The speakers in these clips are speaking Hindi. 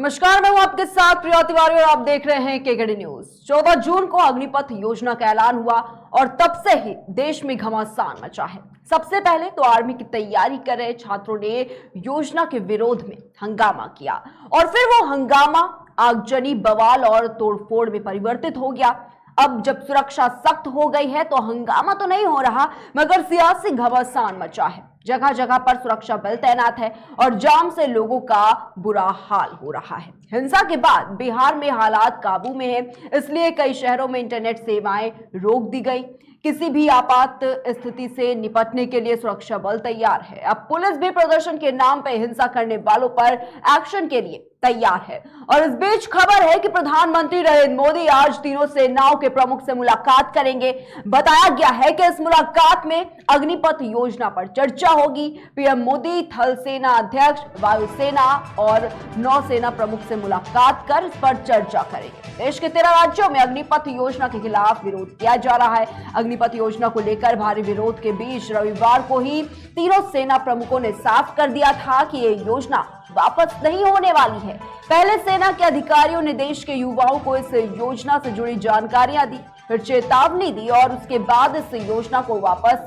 नमस्कार, मैं हूं आपके साथ प्रिया तिवारी और आप देख रहे हैं केकेडी न्यूज। 14 जून को अग्निपथ योजना का ऐलान हुआ और तब से ही देश में घमासान मचा है। सबसे पहले तो आर्मी की तैयारी कर रहे छात्रों ने योजना के विरोध में हंगामा किया और फिर वो हंगामा आगजनी, बवाल और तोड़फोड़ में परिवर्तित हो गया। अब जब सुरक्षा सख्त हो गई है तो हंगामा तो नहीं हो रहा, मगर सियासी घमासान मचा है। जगह जगह पर सुरक्षा बल तैनात है और जाम से लोगों का बुरा हाल हो रहा है। हिंसा के बाद बिहार में हालात काबू में है, इसलिए कई शहरों में इंटरनेट सेवाएं रोक दी गई। किसी भी आपात स्थिति से निपटने के लिए सुरक्षा बल तैयार है। अब पुलिस भी प्रदर्शन के नाम पर हिंसा करने वालों पर एक्शन के लिए तैयार है। और इस बीच खबर है कि प्रधानमंत्री नरेंद्र मोदी आज तीनों सेनाओं के प्रमुख से मुलाकात करेंगे। बताया गया है कि इस मुलाकात में अग्निपथ योजना पर चर्चा होगी। पीएम मोदी थल सेना अध्यक्ष, वायुसेना और नौसेना प्रमुख से मुलाकात कर इस पर चर्चा करेंगे। देश के 13 राज्यों में अग्निपथ योजना के खिलाफ विरोध किया जा रहा है। अग्निपथ योजना को लेकर भारी विरोध के बीच रविवार को ही तीनों सेना प्रमुखों ने साफ कर दिया था कि ये योजना वापस नहीं होने वाली है। पहले सेना के अधिकारियों ने देश के युवाओं को इस योजना से जुड़ी जानकारियां दी, फिर चेतावनी दी और उसके बाद इस योजना को वापस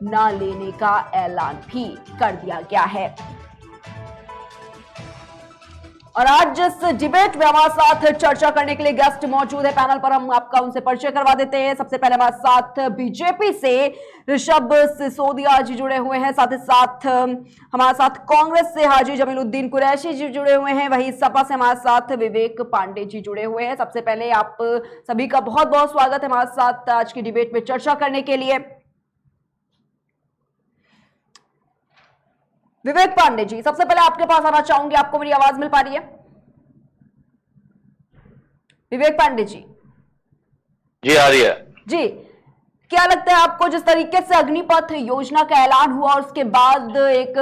न लेने का ऐलान भी कर दिया गया है। और आज जिस डिबेट में हमारे साथ चर्चा करने के लिए गेस्ट मौजूद है पैनल पर, हम आपका उनसे परिचय करवा देते हैं। सबसे पहले हमारे साथ बीजेपी से ऋषभ सिसोदिया जी जुड़े हुए हैं, साथ ही साथ हमारे साथ कांग्रेस से हाजी जमीलुद्दीन कुरैशी जी जुड़े हुए हैं, वहीं सपा से हमारे साथ विवेक पांडे जी जुड़े हुए हैं। सबसे पहले आप सभी का बहुत बहुत स्वागत है हमारे साथ आज की डिबेट में चर्चा करने के लिए। विवेक पांडे जी, सबसे पहले आपके पास आना चाहूंगी, आपको मेरी आवाज मिल पा रही है? विवेक पांडे जी जी आ रही है जी। क्या लगता है आपको, जिस तरीके से अग्निपथ योजना का ऐलान हुआ और उसके बाद एक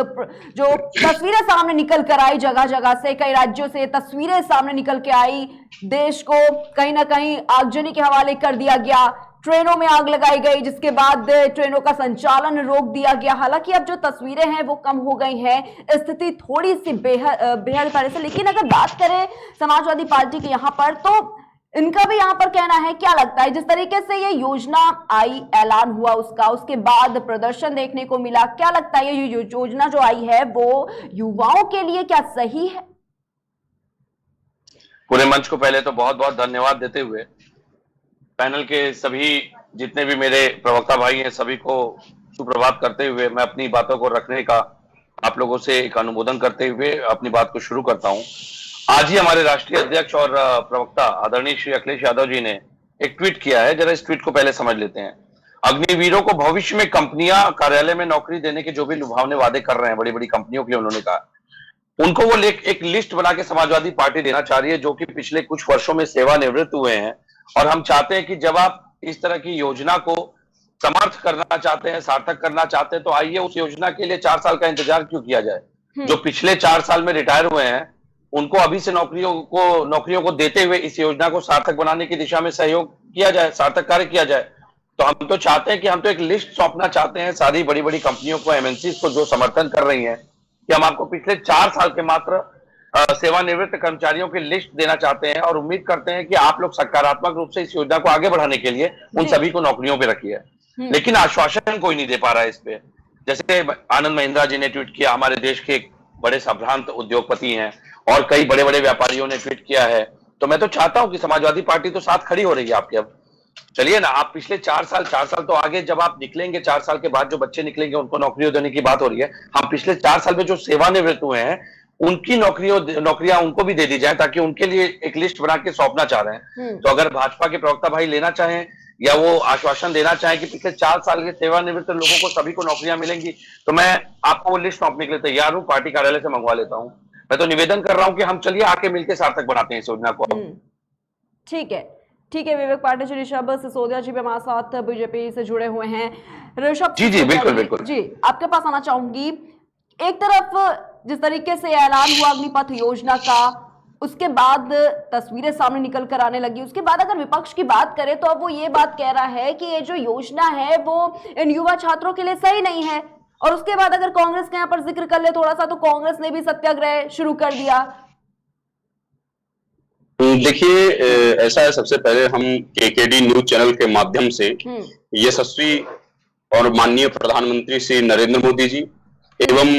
जो तस्वीरें सामने निकल कर आई, जगह जगह से कई राज्यों से तस्वीरें सामने निकल के आई, देश को कहीं ना कहीं आगजनी के हवाले कर दिया गया, ट्रेनों में आग लगाई गई, जिसके बाद ट्रेनों का संचालन रोक दिया गया। हालांकि अब जो तस्वीरें हैं वो कम हो गई हैं, स्थिति थोड़ी सी बेहद तरह से। लेकिन अगर बात करें समाजवादी पार्टी के यहाँ पर, तो इनका भी यहाँ पर कहना है, क्या लगता है जिस तरीके से ये योजना आई, ऐलान हुआ उसका, उसके बाद प्रदर्शन देखने को मिला, क्या लगता है ये योजना जो आई है वो युवाओं के लिए क्या सही है? पूरे मंच को पहले तो बहुत बहुत धन्यवाद देते हुए पैनल के सभी जितने भी मेरे प्रवक्ता भाई हैं सभी को सुप्रभात करते हुए मैं अपनी बातों को रखने का आप लोगों से एक अनुमोदन करते हुए अपनी बात को शुरू करता हूं। आज ही हमारे राष्ट्रीय अध्यक्ष और प्रवक्ता आदरणीय श्री अखिलेश यादव जी ने एक ट्वीट किया है, जरा इस ट्वीट को पहले समझ लेते हैं। अग्निवीरों को भविष्य में कंपनियां कार्यालय में नौकरी देने के जो भी लुभावने वादे कर रहे हैं बड़ी बड़ी कंपनियों के लिए, उन्होंने कहा उनको वो एक लिस्ट बना के समाजवादी पार्टी देना चाह रही है, जो कि पिछले कुछ वर्षों में सेवानिवृत्त हुए हैं। और हम चाहते हैं कि जब आप इस तरह की योजना को समर्थ करना चाहते हैं, सार्थक करना चाहते हैं, तो आइए उस योजना के लिए 4 साल का इंतजार क्यों किया जाए। जो पिछले 4 साल में रिटायर हुए हैं उनको अभी से नौकरियों को देते हुए इस योजना को सार्थक बनाने की दिशा में सहयोग किया जाए, सार्थक कार्य किया जाए। तो हम तो चाहते हैं कि हम तो एक लिस्ट सौंपना चाहते हैं सारी बड़ी बड़ी कंपनियों को, एमएनसीज को जो समर्थन कर रही हैं, कि हम आपको पिछले 4 साल के मात्र सेवानिवृत्त कर्मचारियों की लिस्ट देना चाहते हैं और उम्मीद करते हैं कि आप लोग सकारात्मक रूप से इस योजना को आगे बढ़ाने के लिए उन सभी को नौकरियों पे रखिए। लेकिन आश्वासन कोई नहीं दे पा रहा है इस पे। जैसे आनंद महिंद्रा जी ने ट्वीट किया, हमारे देश के एक बड़े संभ्रांत उद्योगपति हैं, और कई बड़े बड़े व्यापारियों ने ट्वीट किया है। तो मैं तो चाहता हूं कि समाजवादी पार्टी तो साथ खड़ी हो रही है आपके। अब चलिए ना, आप पिछले 4 साल तो आगे जब आप निकलेंगे, 4 साल के बाद जो बच्चे निकलेंगे उनको नौकरियों देने की बात हो रही है। हम पिछले 4 साल में जो सेवानिवृत्त हुए हैं उनकी नौकरियां उनको भी दे दी जाए, ताकि उनके लिए एक लिस्ट बना के सौंपना चाह रहे हैं। तो अगर भाजपा के प्रवक्ता भाई लेना चाहें या वो आश्वासन देना चाहें कि पिछले 4 साल के सेवानिवृत्त लोगों को सभी को नौकरियां मिलेंगी, तो मैं आपको वो लिस्ट सौंपने के लिए तैयार हूं, पार्टी कार्यालय से मंगवा लेता हूं। मैं तो निवेदन कर रहा हूं कि हम चलिए आके मिलकर सार्थक बनाते हैं इस योजना को। ठीक है विवेक पांडे जी। ऋषभ सिसोदिया जी भी हमारे साथ बीजेपी से जुड़े हुए हैं। ऋषभ जी बिल्कुल जी, आपके पास आना चाहूंगी। एक तरफ जिस तरीके से ऐलान हुआ अग्निपथ योजना का, उसके बाद तस्वीरें सामने निकल कर आने लगी, उसके बाद अगर विपक्ष की बात करें तो अब वो ये बात कह रहा है कि ये जो योजना है वो इन युवा छात्रों के लिए सही नहीं है। और उसके बाद अगर कांग्रेस के यहाँ पर जिक्र कर ले थोड़ा सा, तो कांग्रेस ने भी सत्याग्रह शुरू कर दिया। देखिए, ऐसा है, सबसे पहले हम केकेडी न्यूज चैनल के माध्यम से यशस्वी और माननीय प्रधानमंत्री श्री नरेंद्र मोदी जी एवं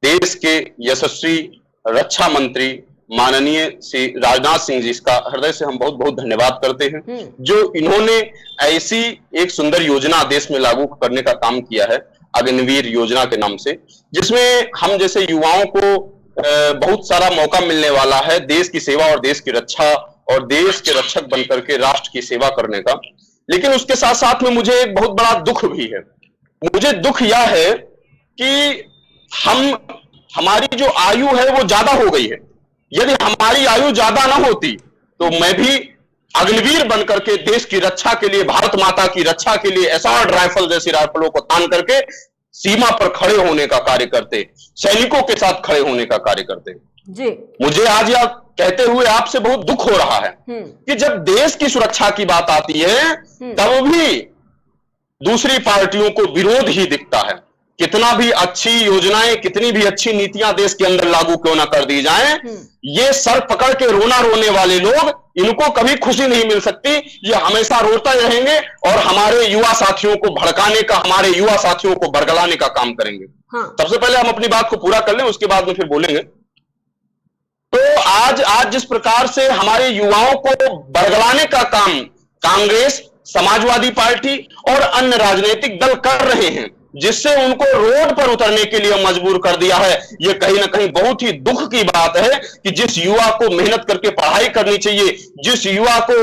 देश के यशस्वी रक्षा मंत्री माननीय श्री राजनाथ सिंह जी का हृदय से हम बहुत बहुत धन्यवाद करते हैं, जो इन्होंने ऐसी एक सुंदर योजना देश में लागू करने का काम किया है, अग्निवीर योजना के नाम से, जिसमें हम जैसे युवाओं को बहुत सारा मौका मिलने वाला है देश की सेवा और देश की रक्षा और देश के रक्षक बनकर के राष्ट्र की सेवा करने का। लेकिन उसके साथ साथ में मुझे एक बहुत बड़ा दुख भी है। मुझे दुख यह है कि हमारी जो आयु है वो ज्यादा हो गई है। यदि हमारी आयु ज्यादा ना होती तो मैं भी अग्निवीर बनकर के देश की रक्षा के लिए, भारत माता की रक्षा के लिए असॉल्ट राइफल जैसी राइफलों को तान करके सीमा पर खड़े होने का कार्य करते, सैनिकों के साथ खड़े होने का कार्य करते जी। मुझे आज यह कहते हुए आपसे बहुत दुख हो रहा है कि जब देश की सुरक्षा की बात आती है तब भी दूसरी पार्टियों को विरोध ही दिखता है। कितना भी अच्छी योजनाएं, कितनी भी अच्छी नीतियां देश के अंदर लागू क्यों ना कर दी जाएं, ये सर पकड़ के रोना रोने वाले लोग, इनको कभी खुशी नहीं मिल सकती। ये हमेशा रोते रहेंगे और हमारे युवा साथियों को भड़काने का, हमारे युवा साथियों को बरगलाने का काम करेंगे। सबसे पहले हम अपनी बात को पूरा कर लें, उसके बाद में फिर बोलेंगे। तो आज जिस प्रकार से हमारे युवाओं को बरगलाने का काम कांग्रेस, समाजवादी पार्टी और अन्य राजनीतिक दल कर रहे हैं, जिससे उनको रोड पर उतरने के लिए मजबूर कर दिया है, ये कहीं ना कहीं बहुत ही दुख की बात है कि जिस युवा को मेहनत करके पढ़ाई करनी चाहिए, जिस युवा को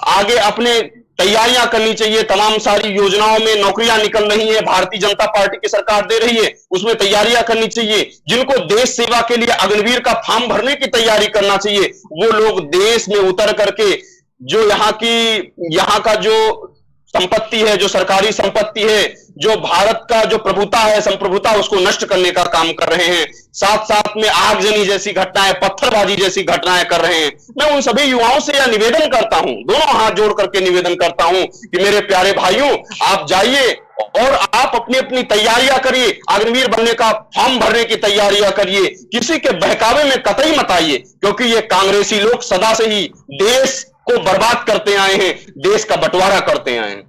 आगे अपने तैयारियां करनी चाहिए, तमाम सारी योजनाओं में नौकरियां निकल रही है, भारतीय जनता पार्टी की सरकार दे रही है, उसमें तैयारियां करनी चाहिए, जिनको देश सेवा के लिए अग्निवीर का फॉर्म भरने की तैयारी करना चाहिए, वो लोग देश में उतर करके जो यहाँ का जो संपत्ति है, जो सरकारी संपत्ति है, जो भारत का जो प्रभुता है, संप्रभुता, उसको नष्ट करने का काम कर रहे हैं। साथ साथ में आगजनी जैसी घटनाएं, पत्थरबाजी जैसी घटनाएं कर रहे हैं। मैं उन सभी युवाओं से यह निवेदन करता हूं, दोनों हाथ जोड़ करके निवेदन करता हूं कि मेरे प्यारे भाइयों, आप जाइए और आप अपनी अपनी तैयारियां करिए, अग्निवीर बनने का फॉर्म भरने की तैयारियां करिए, किसी के बहकावे में कतई मत आइए, क्योंकि ये कांग्रेसी लोग सदा से ही देश को बर्बाद करते आए हैं, देश का बंटवारा करते आए हैं।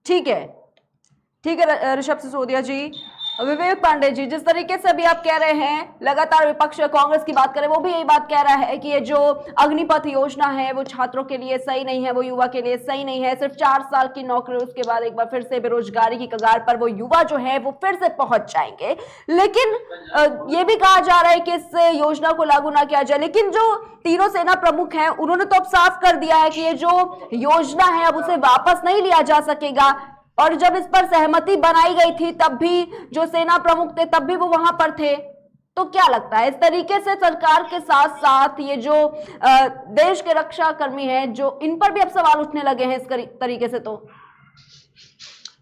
ठीक है ऋषभ सिसोदिया जी। विवेक पांडे जी, जिस तरीके से अभी आप कह रहे हैं, लगातार विपक्ष कांग्रेस की बात करें, वो भी यही बात कह रहा है कि ये जो अग्निपथ योजना है वो छात्रों के लिए सही नहीं है, वो युवा के लिए सही नहीं है। सिर्फ 4 साल की नौकरी, उसके बाद एक बार फिर से बेरोजगारी की कगार पर वो युवा जो है वो फिर से पहुंच जाएंगे। लेकिन ये भी कहा जा रहा है कि इस योजना को लागू ना किया जाए। लेकिन जो तीनों सेना प्रमुख हैं उन्होंने तो अब साफ कर दिया है कि ये जो योजना है अब उसे वापस नहीं लिया जा सकेगा। और जब इस पर सहमति बनाई गई थी तब भी जो सेना प्रमुख थे तब भी वो वहां पर थे। तो क्या लगता है, इस तरीके से सरकार के साथ साथ ये जो देश के रक्षा कर्मी हैं, जो इन पर भी अब सवाल उठने लगे हैं इस तरीके से? तो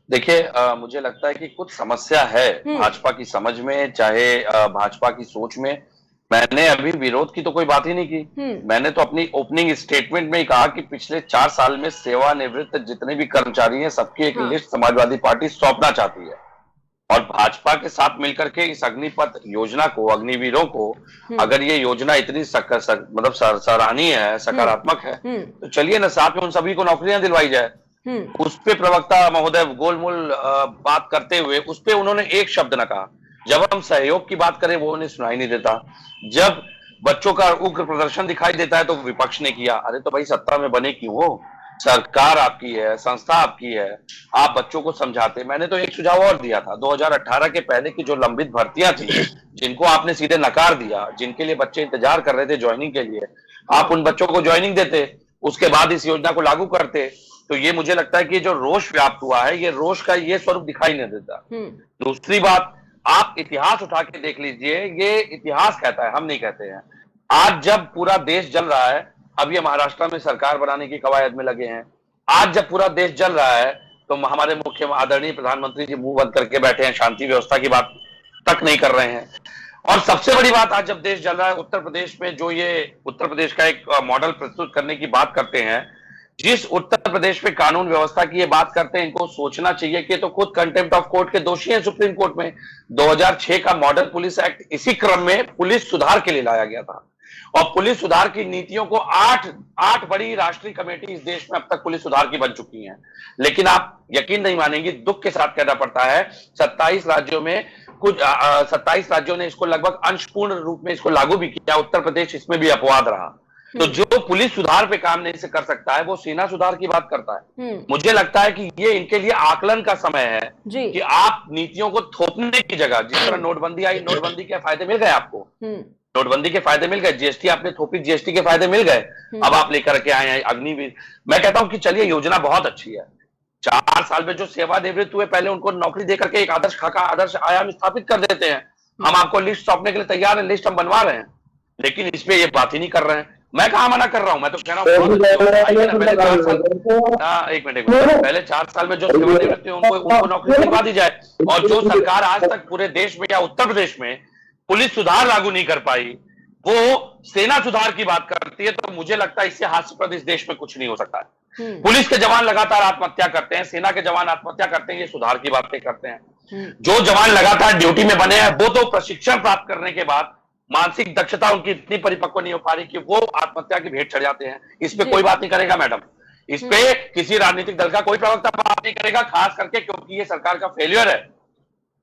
देखिए, मुझे लगता है कि कुछ समस्या है भाजपा की समझ में, चाहे भाजपा की सोच में। मैंने अभी विरोध की तो कोई बात ही नहीं की। मैंने तो अपनी ओपनिंग स्टेटमेंट में ही कहा कि पिछले 4 साल में सेवानिवृत्त जितने भी कर्मचारी हैं सबकी एक लिस्ट समाजवादी पार्टी सौंपना चाहती है, और भाजपा के साथ मिलकर के इस अग्निपथ योजना को, अग्निवीरों को, अगर ये योजना इतनी मतलब सराहनीय है, सकारात्मक है, तो चलिए ना साथ में उन सभी को नौकरियां दिलवाई जाए। उस पे प्रवक्ता महोदय गोलमोल बात करते हुए उस पे उन्होंने एक शब्द न कहा। जब हम सहयोग की बात करें वो उन्हें सुनाई नहीं देता। जब बच्चों का उग्र प्रदर्शन दिखाई देता है तो विपक्ष ने किया। अरे तो भाई सत्ता में बने क्यों हो? सरकार आपकी है, संस्था आपकी है, आप बच्चों को समझाते। मैंने तो एक सुझाव और दिया था, 2018 के पहले की जो लंबित भर्तियां थी, जिनको आपने सीधे नकार दिया, जिनके लिए बच्चे इंतजार कर रहे थे ज्वाइनिंग के लिए, आप उन बच्चों को ज्वाइनिंग देते, उसके बाद इस योजना को लागू करते, तो ये मुझे लगता है कि जो रोष व्याप्त हुआ है, ये रोष का ये स्वरूप दिखाई नहीं देता। दूसरी बात, आप इतिहास उठा के देख लीजिए, ये इतिहास कहता है, हम नहीं कहते हैं। आज जब पूरा देश जल रहा है, अब ये महाराष्ट्र में सरकार बनाने की कवायद में लगे हैं। आज जब पूरा देश जल रहा है तो हमारे मुख्य आदरणीय प्रधानमंत्री जी मुंह बंद करके बैठे हैं, शांति व्यवस्था की बात तक नहीं कर रहे हैं। और सबसे बड़ी बात, आज जब देश जल रहा है, उत्तर प्रदेश में जो ये उत्तर प्रदेश का एक मॉडल प्रस्तुत करने की बात करते हैं, जिस उत्तर प्रदेश में कानून व्यवस्था की ये बात करते हैं, इनको सोचना चाहिए कि तो खुद कंटेम्प्ट ऑफ कोर्ट के दोषी हैं सुप्रीम कोर्ट में। 2006 का मॉडल पुलिस एक्ट इसी क्रम में पुलिस सुधार के लिए लाया गया था, और पुलिस सुधार की नीतियों को आठ बड़ी राष्ट्रीय कमेटी इस देश में अब तक पुलिस सुधार की बन चुकी हैं। लेकिन आप यकीन नहीं मानेंगे, दुख के साथ कहना पड़ता है, 27 राज्यों में 27 राज्यों ने इसको लगभग अंशपूर्ण रूप में इसको लागू भी किया। उत्तर प्रदेश इसमें भी अपवाद रहा। तो जो पुलिस सुधार पे काम नहीं से कर सकता है, वो सेना सुधार की बात करता है। मुझे लगता है कि ये इनके लिए आकलन का समय है कि आप नीतियों को थोपने की जगह, जिस तरह नोटबंदी आई, नोटबंदी के फायदे मिल गए आपको, नोटबंदी के फायदे मिल गए, जीएसटी आपने थोपी, जीएसटी के फायदे मिल गए, अब आप लेकर के आए हैं अग्निवीर। मैं कहता हूं कि चलिए, योजना बहुत अच्छी है। 4 साल में जो सेवानिवृत्त हुए, पहले उनको नौकरी देकर के एक आदर्श खाका, आदर्श आयाम स्थापित कर देते हैं। हम आपको लिस्ट सौंपने के लिए तैयार हैं, लिस्ट हम बनवा रहे हैं, लेकिन इस पे ये बात ही नहीं कर रहे हैं। मैं कहां मना कर रहा हूं, मैं तो कह रहा हूं एक मिनट, पहले 4 साल में जो सेवानिवृत्त हुए उनको नौकरी दिलवा दी जाए। और जो सरकार आज तक पूरे देश में या उत्तर प्रदेश में पुलिस सुधार लागू नहीं कर पाई, वो सेना सुधार की बात करती है, तो मुझे लगता है इससे हास्यास्पद इस देश में कुछ नहीं हो सकता है। पुलिस के जवान लगातार आत्महत्या करते हैं, सेना के जवान आत्महत्या करते हैं, ये सुधार की बातें करते हैं। जो जवान लगातार ड्यूटी में बने हैं, वो तो प्रशिक्षण प्राप्त करने के बाद मानसिक दक्षता उनकी इतनी परिपक्व नहीं हो पा रही कि वो आत्महत्या की भेंट चढ़ जाते हैं। इस पे कोई बात नहीं करेगा मैडम, इस पे किसी राजनीतिक दल का कोई प्रवक्ता बात नहीं करेगा, खास करके क्योंकि ये सरकार का फेलियर है।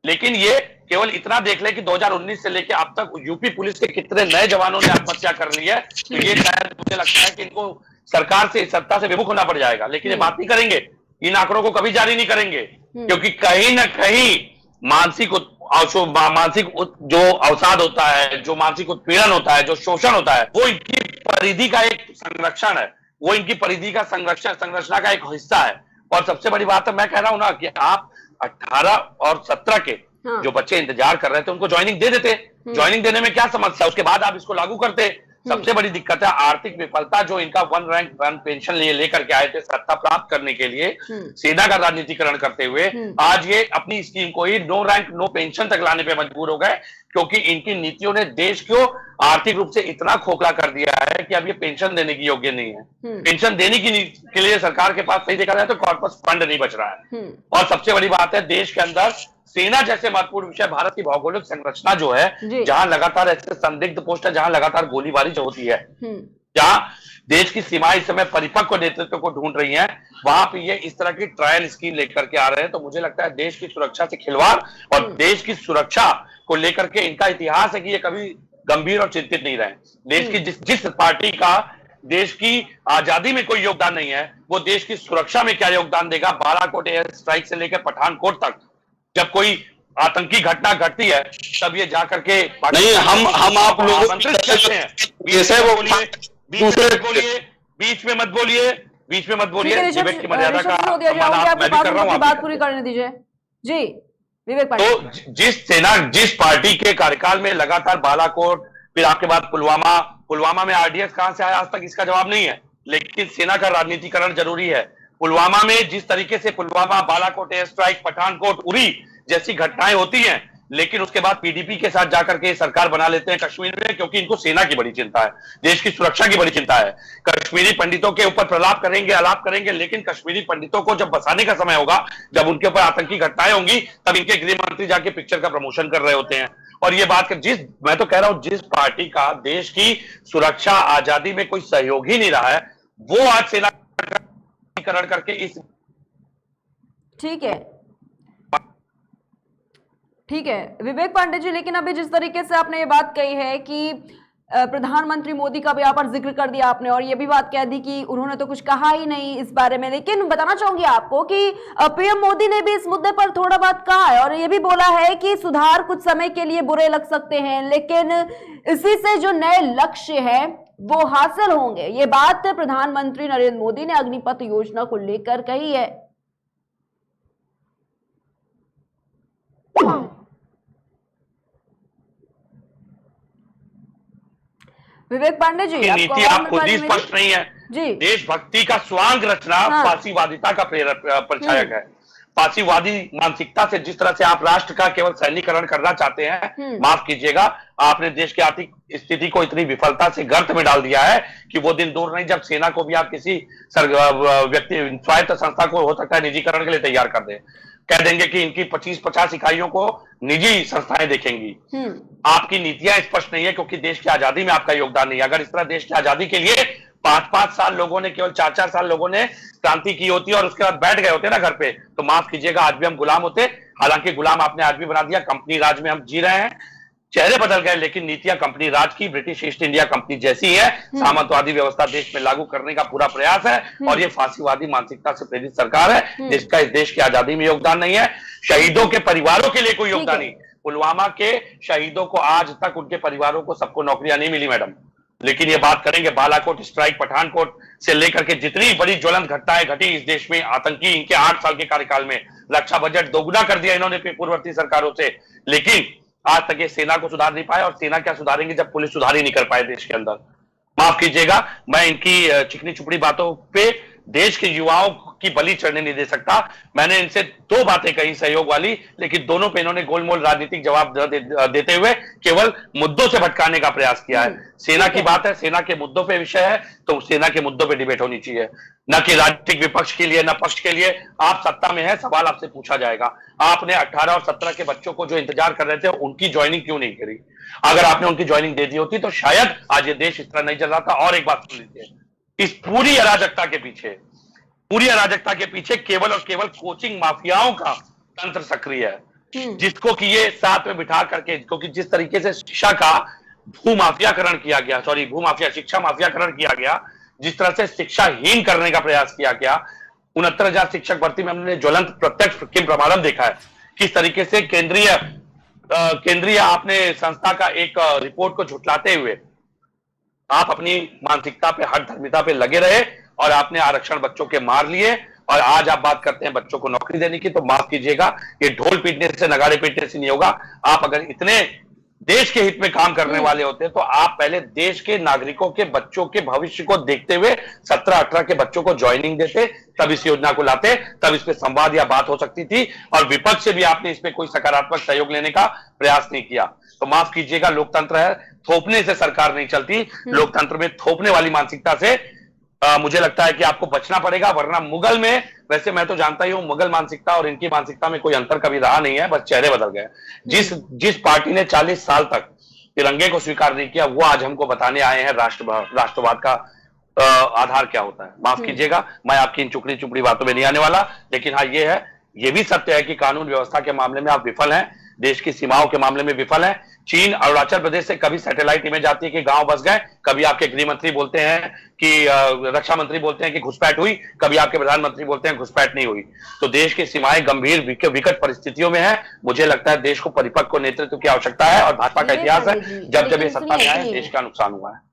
लेकिन ये केवल इतना देख ले कि 2019 से लेकर अब तक यूपी पुलिस के कितने नए जवानों ने आत्महत्या कर ली है, तो ये शायद मुझे लगता है कि इनको सरकार से, सत्ता से विमुख होना पड़ जाएगा। लेकिन ये बात नहीं करेंगे, इन आंकड़ों को कभी जारी नहीं करेंगे, क्योंकि कहीं ना कहीं मानसिक जो अवसाद होता है, जो मानसिक उत्पीड़न होता है, जो शोषण होता है, वो इनकी परिधि का एक संरक्षण है, वो इनकी परिधि का संरचना का एक हिस्सा है। और सबसे बड़ी बात है, मैं कह रहा हूं ना कि आप 18 और 17 के जो बच्चे इंतजार कर रहे थे उनको ज्वाइनिंग दे देते। ज्वाइनिंग देने में क्या समस्या, उसके बाद आप इसको लागू करते। सबसे बड़ी दिक्कत है आर्थिक विफलता, जो इनका 1 रैंक 1 पेंशन लेकर के आए थे सत्ता प्राप्त करने के लिए, सेना का राजनीतिकरण करते हुए आज ये अपनी स्कीम को ही 9 रैंक 9 पेंशन तक लाने पे मजबूर हो गए, क्योंकि इनकी नीतियों ने देश को आर्थिक रूप से इतना खोखला कर दिया है कि अब ये पेंशन देने की योग्य नहीं है। पेंशन देने के लिए सरकार के पास, सही देखा जाए तो कॉर्पस फंड नहीं बच रहा है। और सबसे बड़ी बात है, देश के अंदर सेना जैसे महत्वपूर्ण विषय, भारत की भौगोलिक संरचना जो है, जहां लगातार ऐसे संदिग्ध पोस्ट है, जहां लगातार गोलीबारी जो होती है, जहां देश की सीमाएं इस समय परिपक्व नेतृत्व को ढूंढ रही हैं, वहां पे ये इस तरह की ट्रायल स्कीम लेकर के आ रहे हैं। तो मुझे लगता है देश की सुरक्षा से खिलवाड़, और देश की सुरक्षा को लेकर के इनका इतिहास है कि ये कभी गंभीर और चिंतित नहीं रहे। देश की जिस पार्टी का देश की आजादी में कोई योगदान नहीं है, वो देश की सुरक्षा में क्या योगदान देगा। बालाकोट एयर स्ट्राइक से लेकर पठानकोट तक जब कोई आतंकी घटना घटती है, तब ये जाकर के नहीं, हम आप लोगों करते हैं, बीच में मत बोलिए, विवेक की मर्यादा का मैं भी कर रहा हूं, बात पूरी करने दीजिए जी विवेक पांडे। तो जिस पार्टी के कार्यकाल में लगातार बालाकोट, फिर आपके बाद पुलवामा में आरडीएक्स कहां से आया आज तक इसका जवाब नहीं है, लेकिन सेना का राजनीतिकरण जरूरी है। पुलवामा में जिस तरीके से पुलवामा, बालाकोट एयर स्ट्राइक, पठानकोट, उरी जैसी घटनाएं होती हैं, लेकिन उसके बाद पीडीपी के साथ जाकर के सरकार बना लेते हैं कश्मीर में, क्योंकि इनको सेना की बड़ी चिंता है, देश की सुरक्षा की बड़ी चिंता है। कश्मीरी पंडितों के ऊपर प्रलाप करेंगे, आलाप करेंगे, लेकिन कश्मीरी पंडितों को जब बसाने का समय होगा, जब उनके ऊपर आतंकी घटनाएं होंगी, तब इनके गृह मंत्री जाके पिक्चर का प्रमोशन कर रहे होते हैं। और ये बात मैं तो कह रहा हूं, जिस पार्टी का देश की सुरक्षा आजादी में कोई सहयोग ही नहीं रहा है, वो आज सेना करके इस ठीक है विवेक पांडे जी, लेकिन अभी जिस तरीके से आपने ये बात कही है कि प्रधानमंत्री मोदी का भी यहाँ पर जिक्र कर दिया आपने, और ये भी बात कह दी कि उन्होंने तो कुछ कहा ही नहीं इस बारे में, लेकिन बताना चाहूंगी आपको कि पीएम मोदी ने भी इस मुद्दे पर थोड़ा बात कहा है, और ये भी बोला है कि सुधार कुछ समय के लिए बुरे लग सकते हैं, लेकिन इसी से जो नए लक्ष्य है वो हासिल होंगे। ये बात प्रधानमंत्री नरेंद्र मोदी ने अग्निपथ योजना को लेकर कही है। विवेक पांडे जी, नीति आप खुद ही स्पष्ट नहीं है जी। देशभक्ति का स्वांग रचना फांसीवादिता का प्रचारक है। फांसीवादी मानसिकता से जिस तरह से आप राष्ट्र का केवल सैनिकरण करना चाहते हैं, माफ कीजिएगा, आपने देश की आर्थिक स्थिति को इतनी विफलता से गर्त में डाल दिया है कि वो दिन दूर नहीं जब सेना को भी आप किसी व्यक्ति स्वायत्त संस्था को हो सकता है निजीकरण के लिए तैयार कर दें, कह देंगे कि इनकी 25-50 इकाइयों को निजी संस्थाएं देखेंगी। आपकी नीतियां स्पष्ट नहीं है क्योंकि देश की आजादी में आपका योगदान नहीं है। अगर इस तरह देश की आजादी के लिए 5-5 साल लोगों ने, केवल 4-4 साल लोगों ने क्रांति की होती और उसके बाद बैठ गए होते ना घर पे, तो माफ कीजिएगा आज भी हम गुलाम होते। हालांकि गुलाम आपने आज भी बना दिया, कंपनी राज में हम जी रहे हैं, चेहरे बदल गए लेकिन नीतियां कंपनी राज की, ब्रिटिश ईस्ट इंडिया कंपनी जैसी है। सामंतवादी व्यवस्था देश में लागू करने का पूरा प्रयास है और ये फांसीवादी मानसिकता से प्रेरित सरकार है जिसका इस देश की आजादी में योगदान नहीं है, शहीदों के परिवारों के लिए कोई योगदान नहीं। पुलवामा के शहीदों को आज तक उनके परिवारों को सबको नौकरियां नहीं मिली मैडम, लेकिन ये बात करेंगे बालाकोट स्ट्राइक, पठानकोट से लेकर के जितनी बड़ी ज्वलंत घटनाएं घटी इस देश में आतंकी, इनके 8 साल के कार्यकाल में रक्षा बजट दोगुना कर दिया इन्होंने पूर्ववर्ती सरकारों से, लेकिन आज तक ये सेना को सुधार नहीं पाए। और सेना क्या सुधारेंगे जब पुलिस सुधार ही नहीं कर पाए देश के अंदर। माफ कीजिएगा, मैं इनकी चिकनी चुपड़ी बातों पे देश के युवाओं की बलि चढ़ने नहीं दे सकता। मैंने इनसे 2 बातें कही सहयोग वाली, लेकिन दोनों पे इन्होंने गोलमोल राजनीतिक जवाब देते हुए केवल मुद्दों से भटकाने का प्रयास किया है। सेना की बात है, सेना के मुद्दों पे विषय है तो सेना के मुद्दों पे डिबेट होनी चाहिए, न कि राजनीतिक विपक्ष के लिए, न पक्ष के लिए। आप सत्ता में है, सवाल आपसे पूछा जाएगा। आपने 18 और 17 के बच्चों को जो इंतजार कर रहे थे उनकी ज्वाइनिंग क्यों नहीं करी? अगर आपने उनकी ज्वाइनिंग दे दी होती तो शायद आज ये देश इस तरह नहीं चल रहा था। और एक बात सुन लीजिए, इस पूरी अराजकता के पीछे केवल और केवल कोचिंग माफियाओं का तंत्र सक्रिय है, जिसको कि ये साथ में बिठा करके, क्योंकि जिस तरीके से शिक्षा का भूमाफियाकरण किया गया, शिक्षा माफियाकरण किया गया, जिस तरह से शिक्षाहीन करने का प्रयास किया गया, 69,000 शिक्षक भर्ती में हमने ज्वलंत प्रत्यक्ष प्रमाणन देखा है। किस तरीके से केंद्रीय आपने संस्था का एक रिपोर्ट को झुठलाते हुए आप अपनी मानसिकता पे, हर धर्मिता पे लगे रहे और आपने आरक्षण बच्चों के मार लिए। और आज आप बात करते हैं बच्चों को नौकरी देने की, तो माफ कीजिएगा, ये ढोल पीटने से, नगाड़े पीटने से नहीं होगा। आप अगर इतने देश के हित में काम करने वाले होते तो आप पहले देश के नागरिकों के बच्चों के भविष्य को देखते हुए 17-18 के बच्चों को ज्वाइनिंग देते, तब इस योजना को लाते, तब इस पे संवाद या बात हो सकती थी। और विपक्ष से भी आपने इस पे कोई सकारात्मक सहयोग लेने का प्रयास नहीं किया। तो माफ कीजिएगा, लोकतंत्र है, थोपने से सरकार नहीं चलती। लोकतंत्र में थोपने वाली मानसिकता से मुझे लगता है कि आपको बचना पड़ेगा, वरना मुगल में, वैसे मैं तो जानता ही हूं मुगल मानसिकता और इनकी मानसिकता में कोई अंतर कभी रहा नहीं है, बस चेहरे बदल गए। जिस पार्टी ने 40 साल तक तिरंगे को स्वीकार नहीं किया, वो आज हमको बताने आए हैं राष्ट्रवाद का आधार क्या होता है। माफ कीजिएगा, मैं आपकी इन चुपड़ी बातों में नहीं आने वाला, लेकिन हाँ ये भी सत्य है कि कानून व्यवस्था के मामले में आप विफल हैं, देश की सीमाओं के मामले में विफल हैं। चीन, अरुणाचल प्रदेश से कभी सैटेलाइट इमेज आती है कि गांव बस गए, कभी आपके गृह मंत्री बोलते हैं कि रक्षा मंत्री बोलते हैं कि घुसपैठ हुई, कभी आपके प्रधानमंत्री बोलते हैं घुसपैठ नहीं हुई। तो देश की सीमाएं गंभीर विकट परिस्थितियों में है। मुझे लगता है देश को परिपक्व नेतृत्व की आवश्यकता है और भाजपा का इतिहास है, जब ये सत्ता में आए देश का नुकसान हुआ है।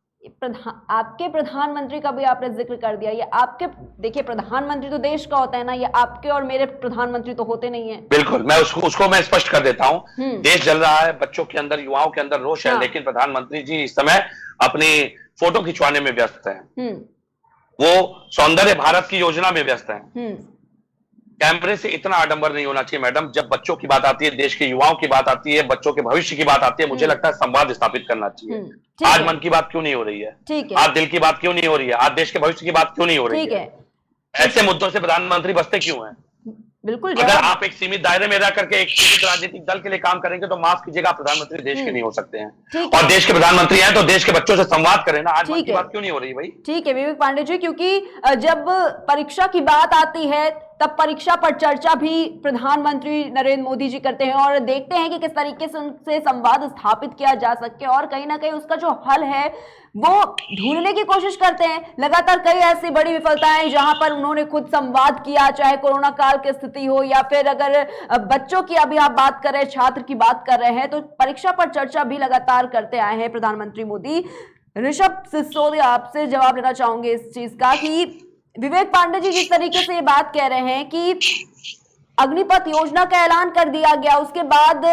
आपके प्रधानमंत्री का भी आपने जिक्र कर दिया, ये आपके, देखिए प्रधानमंत्री तो देश का होता है ना, ये आपके और मेरे प्रधानमंत्री तो होते नहीं है। बिल्कुल, मैं उसको मैं स्पष्ट कर देता हूं। देश जल रहा है, बच्चों के अंदर, युवाओं के अंदर रोष है, लेकिन प्रधानमंत्री जी इस समय अपनी फोटो खिंचवाने में व्यस्त हैं। वो सौंदर्य भारत की योजना में व्यस्त हैं। कैमरे से इतना आडंबर नहीं होना चाहिए मैडम। जब बच्चों की बात आती है, देश के युवाओं की बात आती है, बच्चों के भविष्य की बात आती है, मुझे लगता है संवाद स्थापित करना चाहिए। आज मन की बात क्यों नहीं हो रही है? आज दिल की बात क्यों नहीं हो रही है? आज देश के भविष्य की बात क्यों नहीं हो रही है? ऐसे मुद्दों से प्रधानमंत्री बचते क्यों हैं? बिल्कुल, अगर आप एक सीमित दायरे में रह करके एक सीमित राजनीतिक दल के लिए काम करेंगे तो माफ कीजिएगा, प्रधानमंत्री देश के नहीं हो सकते हैं। और देश के प्रधानमंत्री हैं तो देश के बच्चों से संवाद करें ना। आज मन की बात क्यों नहीं हो रही भाई? ठीक है विवेक पांडे जी, क्योंकि जब परीक्षा की बात आती है तब परीक्षा पर चर्चा भी प्रधानमंत्री नरेंद्र मोदी जी करते हैं और देखते हैं कि किस तरीके से उनसे संवाद स्थापित किया जा सके और कहीं ना कहीं उसका जो हल है वो ढूंढने की कोशिश करते हैं। लगातार कई ऐसी बड़ी विफलताएं जहां पर उन्होंने खुद संवाद किया, चाहे कोरोना काल की स्थिति हो या फिर अगर बच्चों की अभी आप बात कर रहे हैं, छात्र की बात कर रहे हैं, तो परीक्षा पर चर्चा भी लगातार करते आए हैं प्रधानमंत्री मोदी। ऋषभ सिसोदिया, आपसे जवाब लेना चाहूंगे इस चीज का कि विवेक पांडे जी जिस तरीके से ये बात कह रहे हैं कि अग्निपथ योजना का ऐलान कर दिया गया, उसके बाद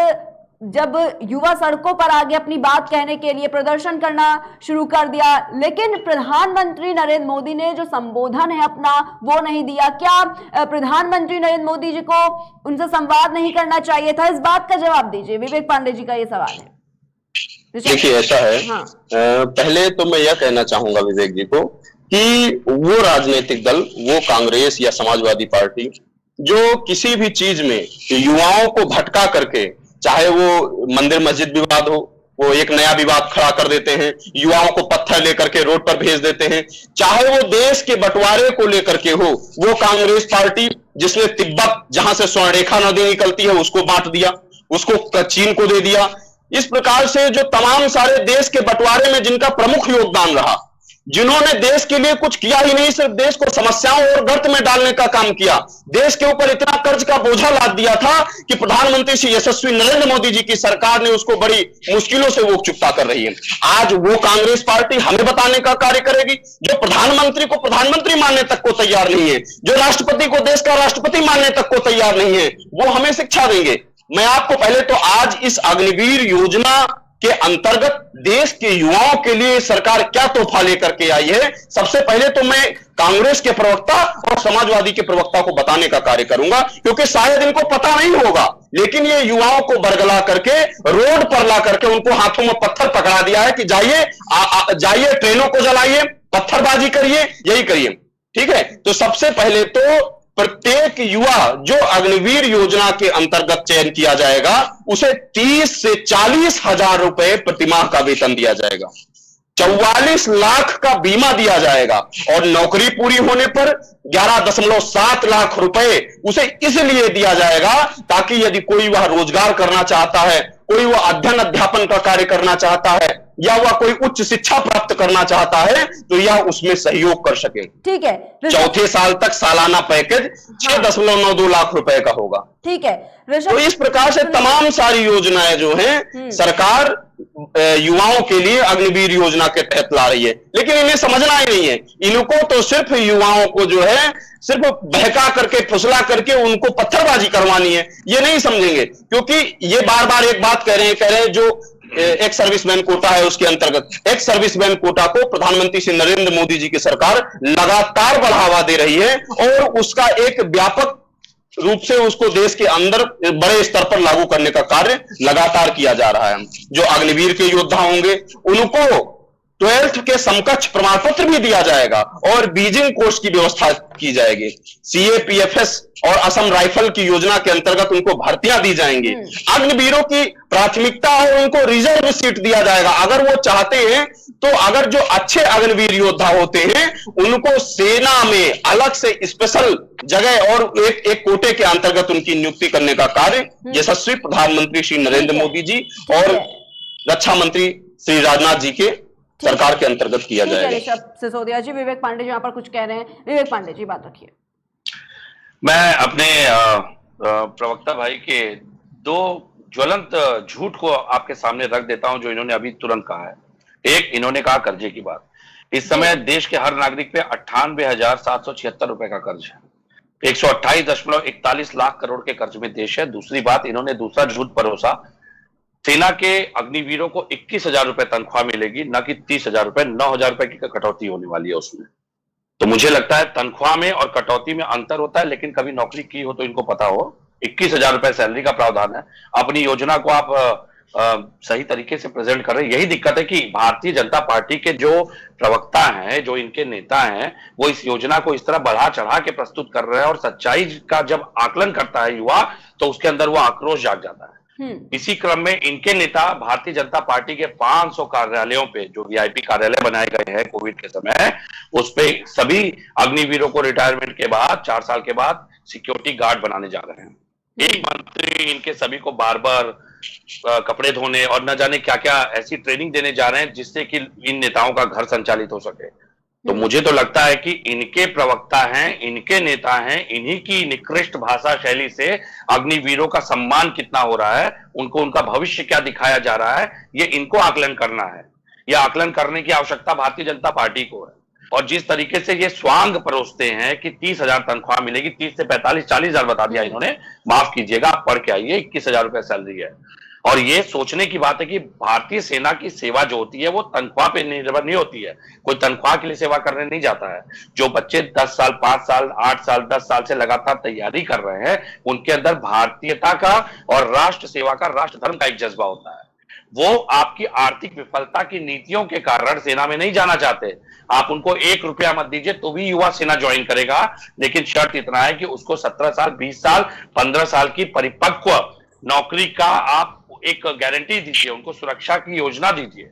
जब युवा सड़कों पर आगे अपनी बात कहने के लिए प्रदर्शन करना शुरू कर दिया, लेकिन प्रधानमंत्री नरेंद्र मोदी ने जो संबोधन है अपना वो नहीं दिया। क्या प्रधानमंत्री नरेंद्र मोदी जी को उनसे संवाद नहीं करना चाहिए था? इस बात का जवाब दीजिए। विवेक पांडे जी का ये सवाल है। देखिए ऐसा है, हाँ। पहले तो मैं यह कहना चाहूंगा विवेक जी को कि वो राजनीतिक दल, वो कांग्रेस या समाजवादी पार्टी जो किसी भी चीज में युवाओं को भटका करके, चाहे वो मंदिर मस्जिद विवाद हो, वो एक नया विवाद खड़ा कर देते हैं, युवाओं को पत्थर लेकर के रोड पर भेज देते हैं, चाहे वो देश के बंटवारे को लेकर के हो, वो कांग्रेस पार्टी जिसने तिब्बत जहां से स्वर्णरेखा नदी निकलती है उसको बांट दिया, उसको चीन को दे दिया। इस प्रकार से जो तमाम सारे देश के बंटवारे में जिनका प्रमुख योगदान रहा, जिन्होंने देश के लिए कुछ किया ही नहीं, सिर्फ देश को समस्याओं और गर्त में डालने का काम किया, देश के ऊपर इतना कर्ज का बोझा लाद दिया था कि प्रधानमंत्री श्री यशस्वी नरेंद्र मोदी जी की सरकार ने उसको बड़ी मुश्किलों से वो चुकता कर रही है। आज वो कांग्रेस पार्टी हमें बताने का कार्य करेगी जो प्रधानमंत्री को प्रधानमंत्री मानने तक को तैयार नहीं है, जो राष्ट्रपति को देश का राष्ट्रपति मानने तक को तैयार नहीं है, वो हमें शिक्षा देंगे। मैं आपको पहले तो आज इस अग्निवीर योजना के अंतर्गत देश के युवाओं के लिए सरकार क्या तोहफा लेकर के आई है, सबसे पहले तो मैं कांग्रेस के प्रवक्ता और समाजवादी के प्रवक्ता को बताने का कार्य करूंगा, क्योंकि शायद इनको पता नहीं होगा, लेकिन ये युवाओं को बरगला करके रोड पर ला करके उनको हाथों में पत्थर पकड़ा दिया है कि जाइए जाइए ट्रेनों को जलाइए, पत्थरबाजी करिए, यही करिए। ठीक है, तो सबसे पहले तो प्रत्येक युवा जो अग्निवीर योजना के अंतर्गत चयन किया जाएगा उसे 30 से 40 हजार रुपए प्रतिमाह का वेतन दिया जाएगा, 44 लाख का बीमा दिया जाएगा और नौकरी पूरी होने पर 11.7 लाख रुपए उसे इसलिए दिया जाएगा ताकि यदि कोई वह रोजगार करना चाहता है, कोई वह अध्ययन अध्यापन का कार्य करना चाहता है या वह कोई उच्च शिक्षा प्राप्त करना चाहता है तो यह उसमें सहयोग कर सके। ठीक है, चौथे साल तक सालाना पैकेज 6.92 लाख रुपए का होगा। ठीक है, तो इस प्रकार से तमाम सारी योजनाएं जो हैं सरकार युवाओं के लिए अग्निवीर योजना के तहत ला रही है, लेकिन इन्हें समझना ही नहीं है। इनको तो सिर्फ युवाओं को जो है सिर्फ बहका करके, फुसला करके उनको पत्थरबाजी करवानी है, ये नहीं समझेंगे। क्योंकि ये बार बार एक बात कह रहे हैं जो एक सर्विसमैन कोटा है उसके अंतर्गत, एक सर्विसमैन कोटा को प्रधानमंत्री श्री नरेंद्र मोदी जी की सरकार लगातार बढ़ावा दे रही है और उसका एक व्यापक रूप से उसको देश के अंदर बड़े स्तर पर लागू करने का कार्य लगातार किया जा रहा है। जो अग्निवीर के योद्धा होंगे उनको 12th के समकक्ष प्रमाण पत्र भी दिया जाएगा और बीजिंग कोर्स की व्यवस्था की जाएगी। सीएपीएफएस और असम राइफल की योजना के अंतर्गत उनको भर्तियां दी जाएंगी। अग्निवीरों की प्राथमिकता और उनको रिजर्व सीट दिया जाएगा। अगर वो चाहते हैं तो अगर जो अच्छे अग्निवीर योद्धा होते हैं उनको सेना में अलग से स्पेशल जगह और एक कोटे के अंतर्गत उनकी नियुक्ति करने का कार्य यशस्वी प्रधानमंत्री श्री नरेंद्र मोदी जी और रक्षा मंत्री श्री राजनाथ जी के सरकार के अंतर्गत किया जाएगा। सिसोदिया जी, विवेक पांडे जी यहाँ पर कुछ कह रहे हैं। विवेक पांडे जी बात रखिए। मैं अपने प्रवक्ता भाई के दो ज्वलंत झूठ को आपके सामने रख देता हूं जो इन्होंने अभी तुरंत कहा है। एक, इन्होंने कहा कर्जे की बात। इस समय देश के हर नागरिक पे 98,776 रुपए का कर्ज है। 128.41 लाख करोड़ के कर्ज में देश है। दूसरी बात, इन्होंने दूसरा झूठ परोसा, सेना के अग्निवीरों को 21,000 रुपए तनख्वाह मिलेगी, न कि 30,000 रुपए। 9,000 रुपए की कटौती होने वाली है उसमें। तो मुझे लगता है तनख्वाह में और कटौती में अंतर होता है, लेकिन कभी नौकरी की हो तो इनको पता हो 21,000 रुपए सैलरी का प्रावधान है। अपनी योजना को आप सही तरीके से प्रेजेंट कर रहे हैं। यही दिक्कत है कि भारतीय जनता पार्टी के जो प्रवक्ता हैं, जो इनके नेता हैं, वो इस योजना को इस तरह बढ़ा चढ़ा के प्रस्तुत कर रहे हैं और सच्चाई का जब आकलन करता है युवा तो उसके अंदर वो आक्रोश जाग जाता है। इसी क्रम में इनके नेता भारतीय जनता पार्टी के 500 कार्यालयों पे जो वीआईपी कार्यालय बनाए गए हैं कोविड के समय, उस पे सभी अग्निवीरों को रिटायरमेंट के बाद 4 साल के बाद सिक्योरिटी गार्ड बनाने जा रहे हैं। एक मंत्री इनके सभी को बार बार कपड़े धोने और न जाने क्या क्या ऐसी ट्रेनिंग देने जा रहे हैं जिससे कि इन नेताओं का घर संचालित हो सके। तो मुझे तो लगता है कि इनके प्रवक्ता हैं, इनके नेता हैं, इन्हीं की निकृष्ट भाषा शैली से अग्निवीरों का सम्मान कितना हो रहा है, उनको उनका भविष्य क्या दिखाया जा रहा है, ये इनको आकलन करना है। यह आकलन करने की आवश्यकता भारतीय जनता पार्टी को है। और जिस तरीके से ये स्वांग परोसते हैं कि 30,000 तनख्वाह मिलेगी, 30 से 45-40,000 बता दिया इन्होंने, माफ कीजिएगा, आप पढ़ के आइए, 21,000 रुपए सैलरी है। और ये सोचने की बात है कि भारतीय सेना की सेवा जो होती है वो तनख्वाह पे निर्भर नहीं होती है। कोई तनख्वाह के लिए सेवा करने नहीं जाता है। जो बच्चे 10 साल, 5 साल, 8 साल, 10 साल से लगातार तैयारी कर रहे हैं, उनके अंदर भारतीयता का और राष्ट्र सेवा का, राष्ट्र धर्म का एक जज्बा होता है। वो आपकी आर्थिक विफलता की नीतियों के कारण सेना में नहीं जाना चाहते। आप उनको 1 रुपया मत दीजिए तो भी युवा सेना ज्वाइन करेगा, लेकिन शर्त इतना है कि उसको 17 साल, 20 साल, 15 साल की परिपक्व नौकरी का आप एक गारंटी दीजिए, उनको सुरक्षा की योजना दीजिए।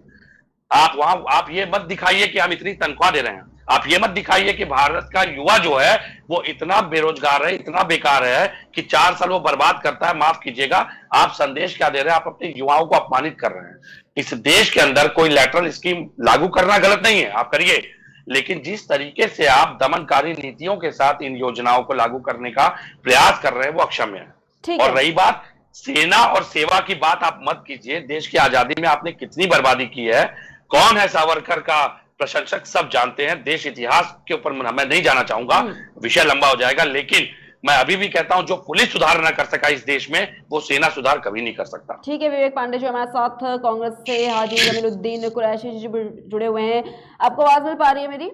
आप ये मत दिखाइए कि हम इतनी तनख्वाह दे रहे हैं। आप ये मत दिखाइए कि भारत का युवा जो है वो इतना बेरोजगार है, इतना बेकार है कि 4 साल वो बर्बाद करता है। माफ कीजिएगा, आप संदेश क्या दे रहे हैं? आप अपने युवाओं को अपमानित कर रहे हैं। इस देश के अंदर कोई लैटरल स्कीम लागू करना गलत नहीं है, आप करिए, लेकिन जिस तरीके से आप दमनकारी नीतियों के साथ इन योजनाओं को लागू करने का प्रयास कर रहे हैं वो अक्षम्य है। और रही बात सेना और सेवा की बात, आप मत कीजिए। देश की आजादी में आपने कितनी बर्बादी की है, कौन है सावरकर का प्रशंसक, सब जानते हैं। देश इतिहास के ऊपर मैं नहीं जाना चाहूंगा, विषय लंबा हो जाएगा, लेकिन मैं अभी भी कहता हूं जो पुलिस सुधार न कर सका इस देश में, वो सेना सुधार कभी नहीं कर सकता। ठीक है, विवेक पांडे जो हमारे साथ कांग्रेस से हाजी जमीलुद्दीन कुरैशी जी जुड़े हुए हैं। आपको आवाज मिल पा रही है मेरी?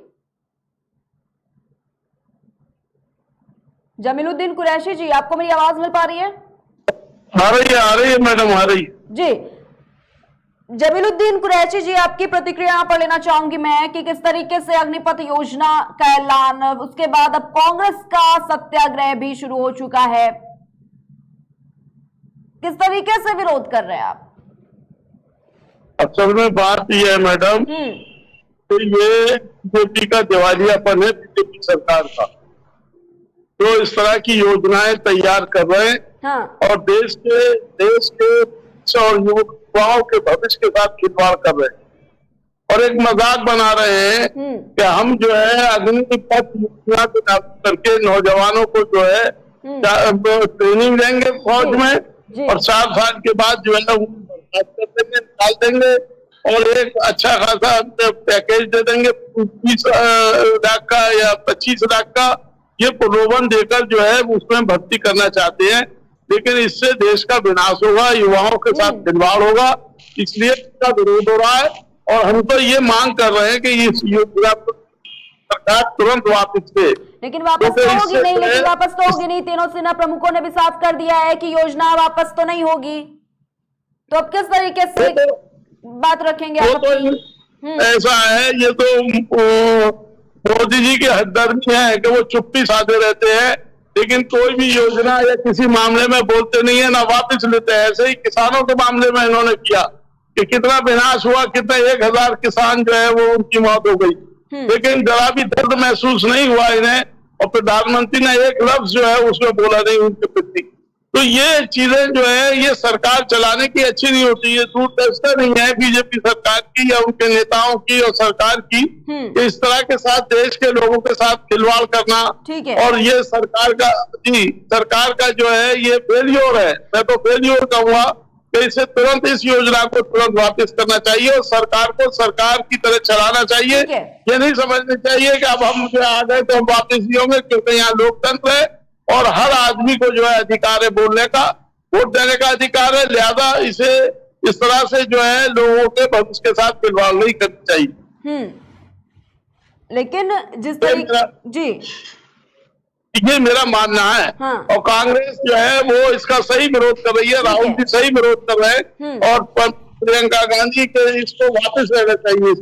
जमीलुद्दीन कुरैशी जी, आपको मेरी आवाज मिल पा रही है? आ रही है मैडम, आ रही जी। जमीलुद्दीन कुरैशी जी, आपकी प्रतिक्रिया यहाँ पर लेना चाहूंगी मैं कि किस तरीके से अग्निपथ योजना का ऐलान, उसके बाद अब कांग्रेस का सत्याग्रह भी शुरू हो चुका है, किस तरीके से विरोध कर रहे हैं आप? असल में बात यह है मैडम, तो ये बीजेपी का दिवालियापन है, बीजेपी सरकार का, तो इस तरह की योजनाएं तैयार कर रहे हैं। हाँ। और देश के और युवाओं के भविष्य के साथ खिलवाड़ कर रहे हैं और एक मजाक बना रहे हैं कि हम जो है अग्निपथ योजना को लागू करके नौजवानों को जो है ट्रेनिंग देंगे फौज में और 4 साल के बाद जो है कर देंगे, निकाल देंगे और एक अच्छा खासा पैकेज दे देंगे 20 लाख का या 25 लाख का, ये प्रलोभन देकर जो है उसमें भर्ती करना चाहते हैं। लेकिन इससे देश का विनाश होगा, युवाओं के साथ खिलवाड़ होगा, इसलिए इसका विरोध हो रहा है। और हम तो ये मांग कर रहे हैं कि इस योजना को सरकार तुरंत वापस ले। लेकिन वापस तो होगी नहीं, लेकिन वापस तो होगी नहीं। तीनों सेना प्रमुखों ने भी साफ कर दिया है कि योजना वापस तो नहीं होगी, तो अब किस तरीके से बात रखेंगे आप? ऐसा है, ये तो मोदी जी की हददर्मी है कि वो चुप्पी साधे रहते हैं, लेकिन कोई भी योजना या किसी मामले में बोलते नहीं है ना वापस लेते हैं। ऐसे ही किसानों के मामले में इन्होंने किया कि कितना विनाश हुआ, कितने 1000 किसान जो है वो उनकी मौत हो गई, लेकिन जरा भी दर्द महसूस नहीं हुआ इन्हें, और प्रधानमंत्री ने एक लफ्ज जो है उसमें बोला नहीं उनके प्रति। तो ये चीजें जो है ये सरकार चलाने की अच्छी नहीं होती, ये दूरदर्शिता नहीं है बीजेपी सरकार की या उनके नेताओं की और सरकार की, इस तरह के साथ देश के लोगों के साथ खिलवाड़ करना। और ये सरकार का जो है ये फेल्योर है, मैं तो फेल्योर कहूंगा कि इसे तुरंत इस योजना को तुरंत वापस करना चाहिए और सरकार को सरकार की तरह चलाना चाहिए। ये नहीं समझना चाहिए कि अब हम जो आ गए तो हम वापस नहीं होंगे, क्योंकि यहाँ लोकतंत्र है और हर आदमी को जो है अधिकार है बोलने का, वोट देने का अधिकार है, लिहाजा इसे इस तरह से जो है लोगों के भविष्य के साथ खिलवाड़ नहीं करनी चाहिए। लेकिन जिस तरीके जी ये मेरा मानना है। हाँ। और कांग्रेस जो है वो इसका सही विरोध कर रही है, राहुल जी सही विरोध कर रहे हैं और प्रियंका गांधी के इसको वापस लेना चाहिए।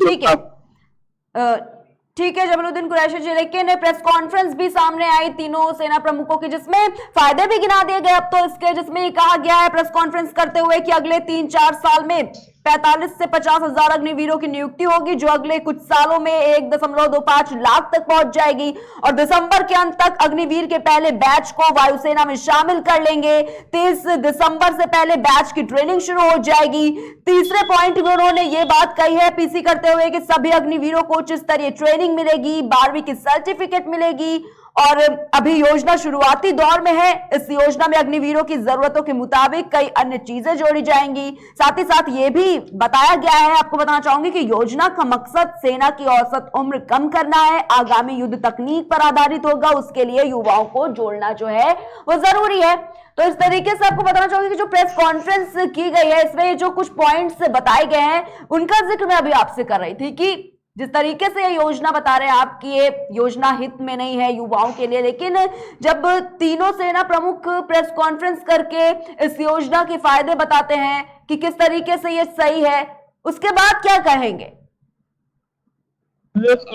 ठीक है जमीलुद्दीन कुरैशी जी, लेकिन प्रेस कॉन्फ्रेंस भी सामने आई तीनों सेना प्रमुखों की, जिसमें फायदे भी गिना दिए गए अब तो इसके, जिसमें ये कहा गया है प्रेस कॉन्फ्रेंस करते हुए कि अगले 3-4 साल में 45 से 50 हजार अग्निवीरों की नियुक्ति होगी, जो अगले कुछ सालों में 1.25 लाख तक पहुंच जाएगी और दिसंबर के अंत तक अग्निवीर के पहले बैच को वायुसेना में शामिल कर लेंगे। 30 दिसंबर से पहले बैच की ट्रेनिंग शुरू हो जाएगी। तीसरे पॉइंट में उन्होंने ये बात कही है पीसी करते हुए कि सभी अग्निवीरों को उच्च स्तरीय ट्रेनिंग मिलेगी, 12वीं की सर्टिफिकेट मिलेगी और अभी योजना शुरुआती दौर में है। इस योजना में अग्निवीरों की जरूरतों के मुताबिक कई अन्य चीजें जोड़ी जाएंगी। साथ ही साथ ये भी बताया गया है, आपको बताना चाहूंगी कि योजना का मकसद सेना की औसत उम्र कम करना है, आगामी युद्ध तकनीक पर आधारित होगा, उसके लिए युवाओं को जोड़ना जो है वो जरूरी है। तो इस तरीके से आपको बताना चाहूंगी कि जो प्रेस कॉन्फ्रेंस की गई है इसमें जो कुछ पॉइंट्स बताए गए हैं उनका जिक्र मैं अभी आपसे कर रही थी कि जिस तरीके से ये योजना बता रहे हैं आप कि ये योजना हित में नहीं है युवाओं के लिए, लेकिन जब तीनों सेना प्रमुख प्रेस कॉन्फ्रेंस करके इस योजना के फायदे बताते हैं कि किस तरीके से ये सही है, उसके बाद क्या कहेंगे?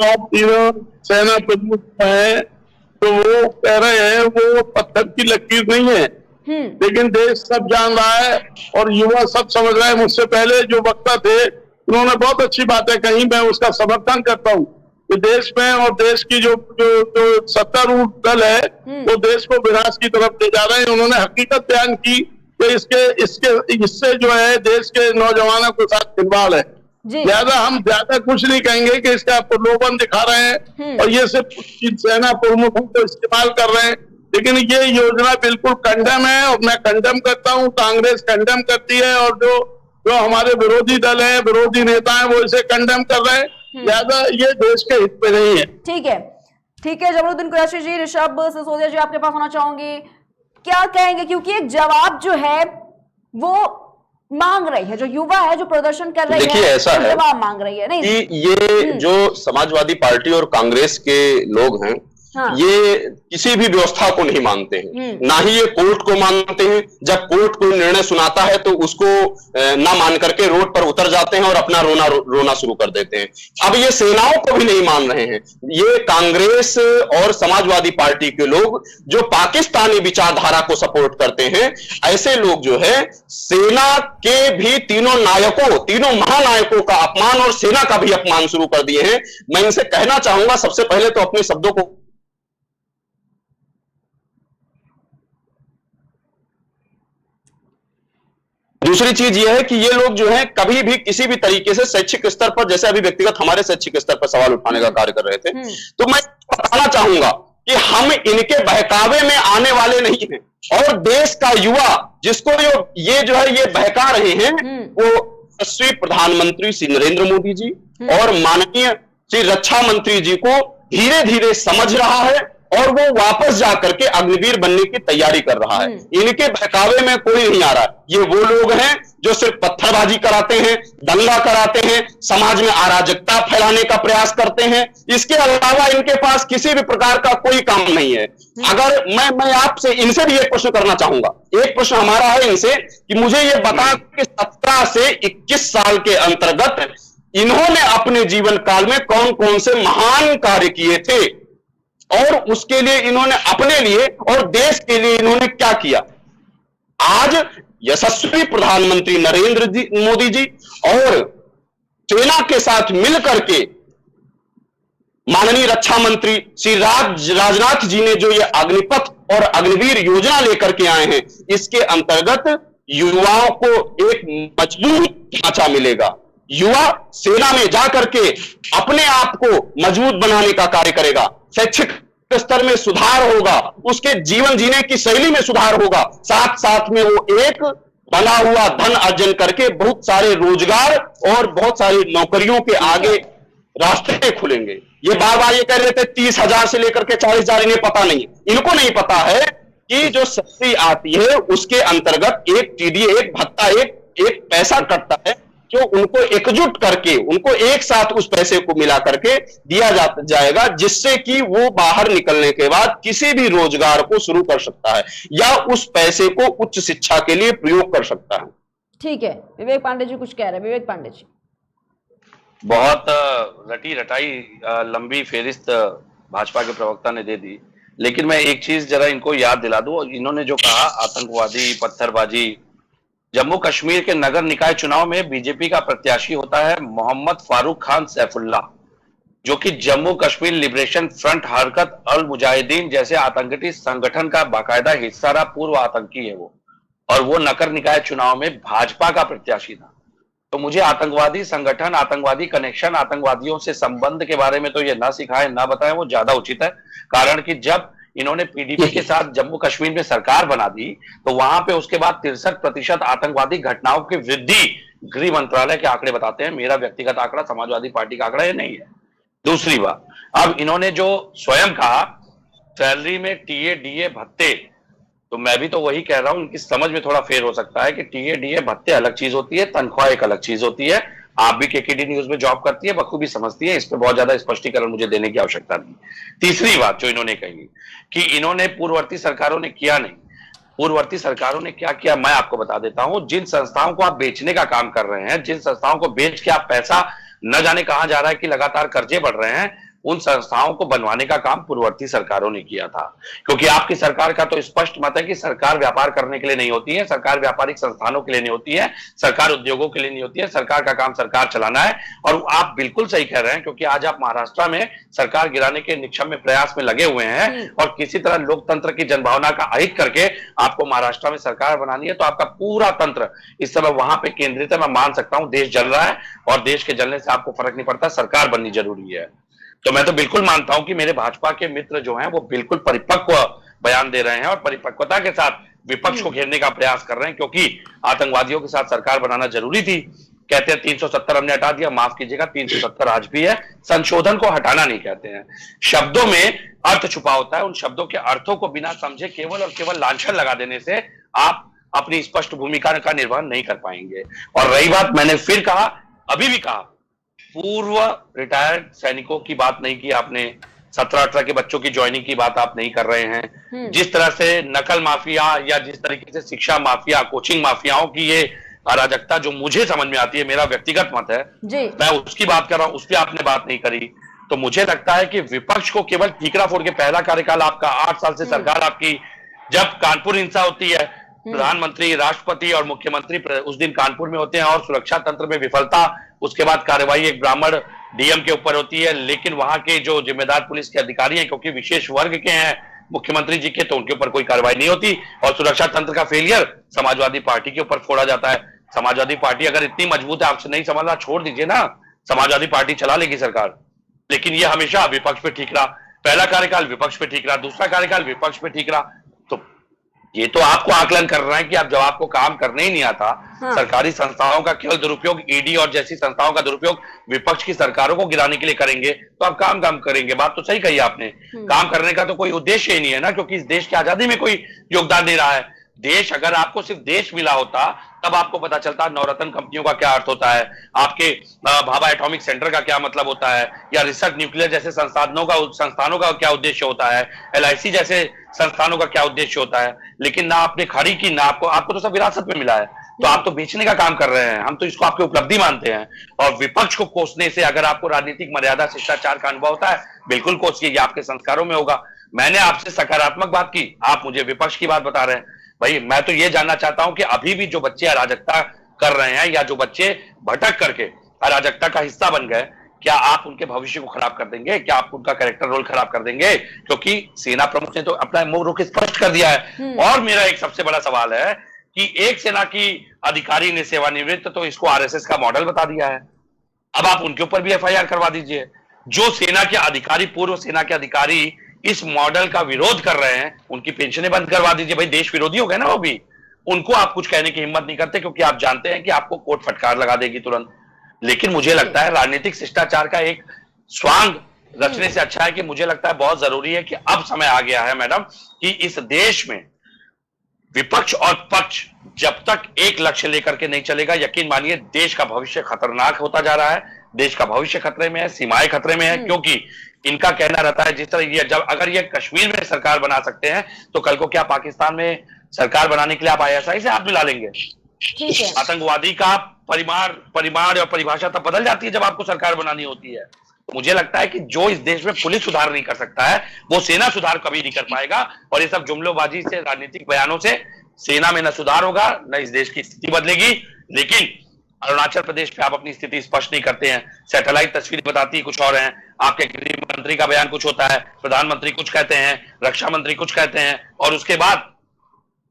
आप तीनों सेना प्रमुख हैं तो वो कह रहे हैं वो पत्थर की लकीर नहीं है, लेकिन देश सब जान रहा है और युवा सब समझ रहे हैं। मुझसे पहले जो वक्ता थे उन्होंने बहुत अच्छी बातें कही, मैं उसका समर्थन करता हूँ कि देश में और देश की जो जो, जो सत्तारूढ़ दल है वो देश को विनाश की तरफ ले जा रहे हैं। उन्होंने हकीकत बयान की कि इससे जो है देश के नौजवानों के साथ खिलवाड़ है। हम ज्यादा कुछ नहीं कहेंगे कि इसका प्रलोभन दिखा रहे हैं और ये सिर्फ सेना प्रमुखों को इस्तेमाल कर रहे हैं, लेकिन ये योजना बिल्कुल कंडम है और मैं कंडम करता हूँ, कांग्रेस कंडम करती है और जो हमारे विरोधी दल है, विरोधी नेता है, वो इसे कंडम कर रहे हैं। ज्यादा ये देश के हित में नहीं है। ठीक है जमरुद्दीन कुरैशी जी, ऋषभ सिसोदिया जी आपके पास होना चाहूंगी, क्या कहेंगे? क्योंकि एक जवाब जो है वो मांग रही है, जो युवा है जो प्रदर्शन कर रही है, देखिए ऐसा है जवाब मांग रही है नहीं कि ये जो समाजवादी पार्टी और कांग्रेस के लोग हैं ये किसी भी व्यवस्था को नहीं मानते हैं, ना ही ये कोर्ट को मानते हैं। जब कोर्ट कोई निर्णय सुनाता है तो उसको ना मान करके रोड पर उतर जाते हैं और अपना रोना शुरू कर देते हैं। अब ये सेनाओं को भी नहीं मान रहे हैं। ये कांग्रेस और समाजवादी पार्टी के लोग जो पाकिस्तानी विचारधारा को सपोर्ट करते हैं, ऐसे लोग जो है सेना के भी तीनों महानायकों का अपमान और सेना का भी अपमान शुरू कर दिए हैं। मैं इनसे कहना चाहूंगा सबसे पहले तो अपने शब्दों को दूसरी चीज यह है कि ये लोग जो हैं कभी भी किसी भी तरीके से शैक्षिक स्तर पर, जैसे अभी व्यक्तिगत हमारे शैक्षिक स्तर पर सवाल उठाने का कार्य कर रहे थे, तो मैं बताना चाहूंगा कि हम इनके बहकावे में आने वाले नहीं हैं। और देश का युवा जिसको ये जो है ये बहका रहे हैं वो यशस्वी प्रधानमंत्री श्री नरेंद्र मोदी जी और माननीय श्री रक्षा मंत्री जी को धीरे धीरे समझ रहा है और वो वापस जाकर के अग्निवीर बनने की तैयारी कर रहा है। इनके बहकावे में कोई नहीं आ रहा। ये वो लोग हैं जो सिर्फ पत्थरबाजी कराते हैं, दंगा कराते हैं, समाज में अराजकता फैलाने का प्रयास करते हैं। इसके अलावा इनके पास किसी भी प्रकार का कोई काम नहीं है। अगर मैं आपसे इनसे भी एक प्रश्न करना चाहूंगा। एक प्रश्न हमारा है इनसे कि मुझे ये बता कि 17 से 21 साल के अंतर्गत इन्होंने अपने जीवन काल में कौन कौन से महान कार्य किए थे और उसके लिए इन्होंने अपने लिए और देश के लिए इन्होंने क्या किया। आज यशस्वी प्रधानमंत्री नरेंद्र मोदी जी और सेना के साथ मिलकर के माननीय रक्षा मंत्री श्री राजनाथ जी ने जो ये अग्निपथ और अग्निवीर योजना लेकर के आए हैं, इसके अंतर्गत युवाओं को एक मजबूत ढांचा मिलेगा। युवा सेना में जाकर के अपने आप को मजबूत बनाने का कार्य करेगा, शैक्षिक स्तर में सुधार होगा, उसके जीवन जीने की शैली में सुधार होगा, साथ साथ में वो एक बना हुआ धन अर्जन करके बहुत सारे रोजगार और बहुत सारी नौकरियों के आगे रास्ते खुलेंगे। ये बार बार ये कह रहे थे 30,000 से लेकर के 40,000, इन्हें पता नहीं, इनको नहीं पता है कि जो सैलरी आती है उसके अंतर्गत एक टीडीए, एक भत्ता, एक पैसा कटता है जो उनको एकजुट करके उनको एक साथ उस पैसे को मिला करके दिया जाएगा, जिससे कि वो बाहर निकलने के बाद किसी भी रोजगार को शुरू कर सकता है या उस पैसे को उच्च शिक्षा के लिए प्रयोग कर सकता है। ठीक है, विवेक पांडे जी कुछ कह रहे हैं। विवेक पांडे जी, बहुत रटी रटाई लंबी फेरिस्त भाजपा के प्रवक्ता ने दे दी, लेकिन मैं एक चीज जरा इनको याद दिला दूं। इन्होंने जो कहा आतंकवादी, पत्थरबाजी, जम्मू कश्मीर के नगर निकाय चुनाव में बीजेपी का प्रत्याशी होता है मोहम्मद फारूक खान सैफुल्ला, जो कि जम्मू कश्मीर लिबरेशन फ्रंट हरकत अल मुजाहिदीन जैसे आतंकी संगठन का बाकायदा हिस्सा रहा, पूर्व आतंकी है वो, और वो नगर निकाय चुनाव में भाजपा का प्रत्याशी था। तो मुझे आतंकवादी संगठन, आतंकवादी कनेक्शन, आतंकवादियों से संबंध के बारे में तो ये ना सिखाए ना बताएं, वो ज्यादा उचित है। कारण कि जब इन्होंने पीडीपी के साथ जम्मू कश्मीर में सरकार बना दी, तो वहां पे उसके बाद 63% आतंकवादी घटनाओं की वृद्धि गृह मंत्रालय के आंकड़े बताते हैं। मेरा व्यक्तिगत आंकड़ा, समाजवादी पार्टी का आंकड़ा ये नहीं है। दूसरी बात, अब इन्होंने जो स्वयं कहा सैलरी में टीए डीए भत्ते, तो मैं भी तो वही कह रहा हूं, उनकी समझ में थोड़ा फेर हो सकता है कि टीए डीए भत्ते अलग चीज होती है, तनख्वाह एक अलग चीज होती है। आप भी केकेडी न्यूज में जॉब करती है, बखूबी समझती है, इस पर बहुत ज्यादा स्पष्टीकरण मुझे देने की आवश्यकता नहीं। तीसरी बात जो इन्होंने कही कि इन्होंने पूर्ववर्ती सरकारों ने किया नहीं, पूर्ववर्ती सरकारों ने क्या किया मैं आपको बता देता हूं। जिन संस्थाओं को आप बेचने का काम कर रहे हैं, जिन संस्थाओं को बेच के आप पैसा न जाने कहां जा रहा है कि लगातार कर्जे बढ़ रहे हैं, उन संस्थाओं को बनवाने का काम पूर्ववर्ती सरकारों ने किया था। क्योंकि आपकी सरकार का तो स्पष्ट मत है कि सरकार व्यापार करने के लिए नहीं होती है, सरकार व्यापारिक संस्थानों के लिए नहीं होती है, सरकार उद्योगों के लिए नहीं होती है, सरकार का काम सरकार चलाना है। और आप बिल्कुल सही कह रहे हैं, क्योंकि आज आप महाराष्ट्र में सरकार गिराने के निक्षम्य प्रयास में लगे हुए हैं और किसी तरह लोकतंत्र की जनभावना का अहित करके आपको महाराष्ट्र में सरकार बनानी है, तो आपका पूरा तंत्र इस समय वहां पे केंद्रित है। मैं मान सकता हूं देश जल रहा है और देश के जलने से आपको फर्क नहीं पड़ता, सरकार बननी जरूरी है। तो मैं तो बिल्कुल मानता हूं कि मेरे भाजपा के मित्र जो हैं वो बिल्कुल परिपक्व बयान दे रहे हैं और परिपक्वता के साथ विपक्ष को घेरने का प्रयास कर रहे हैं, क्योंकि आतंकवादियों के साथ सरकार बनाना जरूरी थी। कहते हैं 370 हमने हटा दिया, माफ कीजिएगा 370 आज भी है। संशोधन को हटाना नहीं कहते हैं। शब्दों में अर्थ छुपा होता है, उन शब्दों के अर्थों को बिना समझे केवल और केवल लांछन लगा देने से आप अपनी स्पष्ट भूमिका का निर्वहन नहीं कर पाएंगे। और रही बात, मैंने फिर कहा, अभी भी कहा, पूर्व रिटायर्ड सैनिकों की बात नहीं की आपने, 17-18 के बच्चों की ज्वाइनिंग की बात आप नहीं कर रहे हैं। जिस तरह से नकल माफिया या जिस तरीके से शिक्षा माफिया, कोचिंग माफियाओं की ये अराजकता जो मुझे समझ में आती है, मेरा व्यक्तिगत मत है, मैं उसकी बात कर रहा हूं, उस पर आपने बात नहीं करी। तो मुझे लगता है कि विपक्ष को केवल ठीकरा फोड़ के, पहला कार्यकाल आपका 8 साल से सरकार आपकी, जब कानपुर हिंसा होती है, प्रधानमंत्री, राष्ट्रपति और मुख्यमंत्री उस दिन कानपुर में होते हैं और सुरक्षा तंत्र में विफलता, उसके बाद कार्रवाई एक ब्राह्मण डीएम के ऊपर होती है, लेकिन वहां के जो जिम्मेदार पुलिस के अधिकारी हैं, क्योंकि विशेष वर्ग के हैं मुख्यमंत्री जी के, तो उनके ऊपर कोई कार्रवाई नहीं होती और सुरक्षा तंत्र का फेलियर समाजवादी पार्टी के ऊपर फोड़ा जाता है। समाजवादी पार्टी अगर इतनी मजबूत है, आपसे नहीं संभालना, छोड़ दीजिए ना, समाजवादी पार्टी चला लेगी सरकार। लेकिन ये हमेशा विपक्ष पे ठीक रहा, पहला कार्यकाल विपक्ष पे ठीक रहा, दूसरा कार्यकाल विपक्ष पे ठीक रहा। तो ये तो आपको आकलन कर रहे हैं कि आप, जब आपको काम करने ही नहीं आता, सरकारी संस्थाओं का केवल दुरुपयोग ईडी और जैसी संस्थाओं का दुरुपयोग विपक्ष की सरकारों को गिराने के लिए करेंगे, तो आप काम करेंगे। बात तो सही कही आपने, काम करने का तो कोई उद्देश्य ही नहीं है ना, क्योंकि इस देश की आजादी में कोई योगदान नहीं रहा है। देश, अगर आपको सिर्फ देश मिला होता तब आपको पता चलता नवरत्न कंपनियों का क्या अर्थ होता है, आपके भाभा एटॉमिक सेंटर का क्या मतलब होता है, या रिसर्च न्यूक्लियर जैसे संस्थानों का क्या उद्देश्य होता है, एलआईसी जैसे संस्थानों का क्या उद्देश्य होता है। लेकिन ना आपने खड़ी की, ना आपको तो सब विरासत में मिला है, तो आप तो बेचने का काम कर रहे हैं। हम तो इसको आपकी उपलब्धि मानते हैं। और विपक्ष को कोसने से अगर आपको राजनीतिक मर्यादा, शिष्टाचार का अनुभव होता है, बिल्कुल कोसिए, ये आपके संस्कारों में होगा। मैंने आपसे सकारात्मक बात की, आप मुझे विपक्ष की बात बता रहे हैं। भाई मैं तो ये जानना चाहता हूं कि अभी भी जो बच्चे अराजकता कर रहे हैं या जो बच्चे भटक करके अराजकता का हिस्सा बन गए, क्या आप उनके भविष्य को खराब कर देंगे? क्या आप उनका कैरेक्टर रोल खराब कर देंगे? क्योंकि सेना प्रमुख ने तो अपना मुंह रुख स्पष्ट कर दिया है। और मेरा एक सबसे बड़ा सवाल है कि एक सेना की अधिकारी ने सेवानिवृत्त तो इसको आरएसएस का मॉडल बता दिया है, अब आप उनके ऊपर भी एफआईआर करवा दीजिए। जो सेना के अधिकारी, पूर्व सेना के अधिकारी इस मॉडल का विरोध कर रहे हैं, उनकी पेंशनें बंद करवा दीजिए। भाई देश विरोधी हो गए ना वो भी, उनको आप कुछ कहने की हिम्मत नहीं करते, क्योंकि आप जानते हैं कि आपको कोर्ट फटकार लगा देगी तुरंत। लेकिन मुझे लगता है राजनीतिक शिष्टाचार का एक स्वांग रचने से अच्छा है कि मुझे लगता है बहुत जरूरी है कि अब समय आ गया है मैडम कि इस देश में विपक्ष और पक्ष जब तक एक लक्ष्य लेकर के नहीं चलेगा, यकीन मानिए देश का भविष्य खतरनाक होता जा रहा है। देश का भविष्य खतरे में है, सीमाएं खतरे में है, क्योंकि इनका कहना रहता है जिस तरह ये, जब अगर ये कश्मीर में सरकार बना सकते हैं तो कल को क्या पाकिस्तान में सरकार बनाने के लिए आप आईएसआई से हाथ मिला लेंगे? ठीक है। आतंकवादी का परिमाण और परिभाषा तब बदल जाती है जब आपको सरकार बनानी होती है। तो मुझे लगता है कि जो इस देश में पुलिस सुधार नहीं कर सकता है, वो सेना सुधार कभी नहीं कर पाएगा। और ये सब जुमलोबाजी से, राजनीतिक बयानों से सेना में न सुधार होगा, न इस देश की स्थिति बदलेगी। लेकिन अरुणाचल प्रदेश पे आप अपनी स्थिति स्पष्ट नहीं करते हैं, सैटेलाइट तस्वीर बताती कुछ और हैं, आपके गृह मंत्री का बयान कुछ होता है, प्रधानमंत्री कुछ कहते हैं, रक्षा मंत्री कुछ कहते हैं, और उसके बाद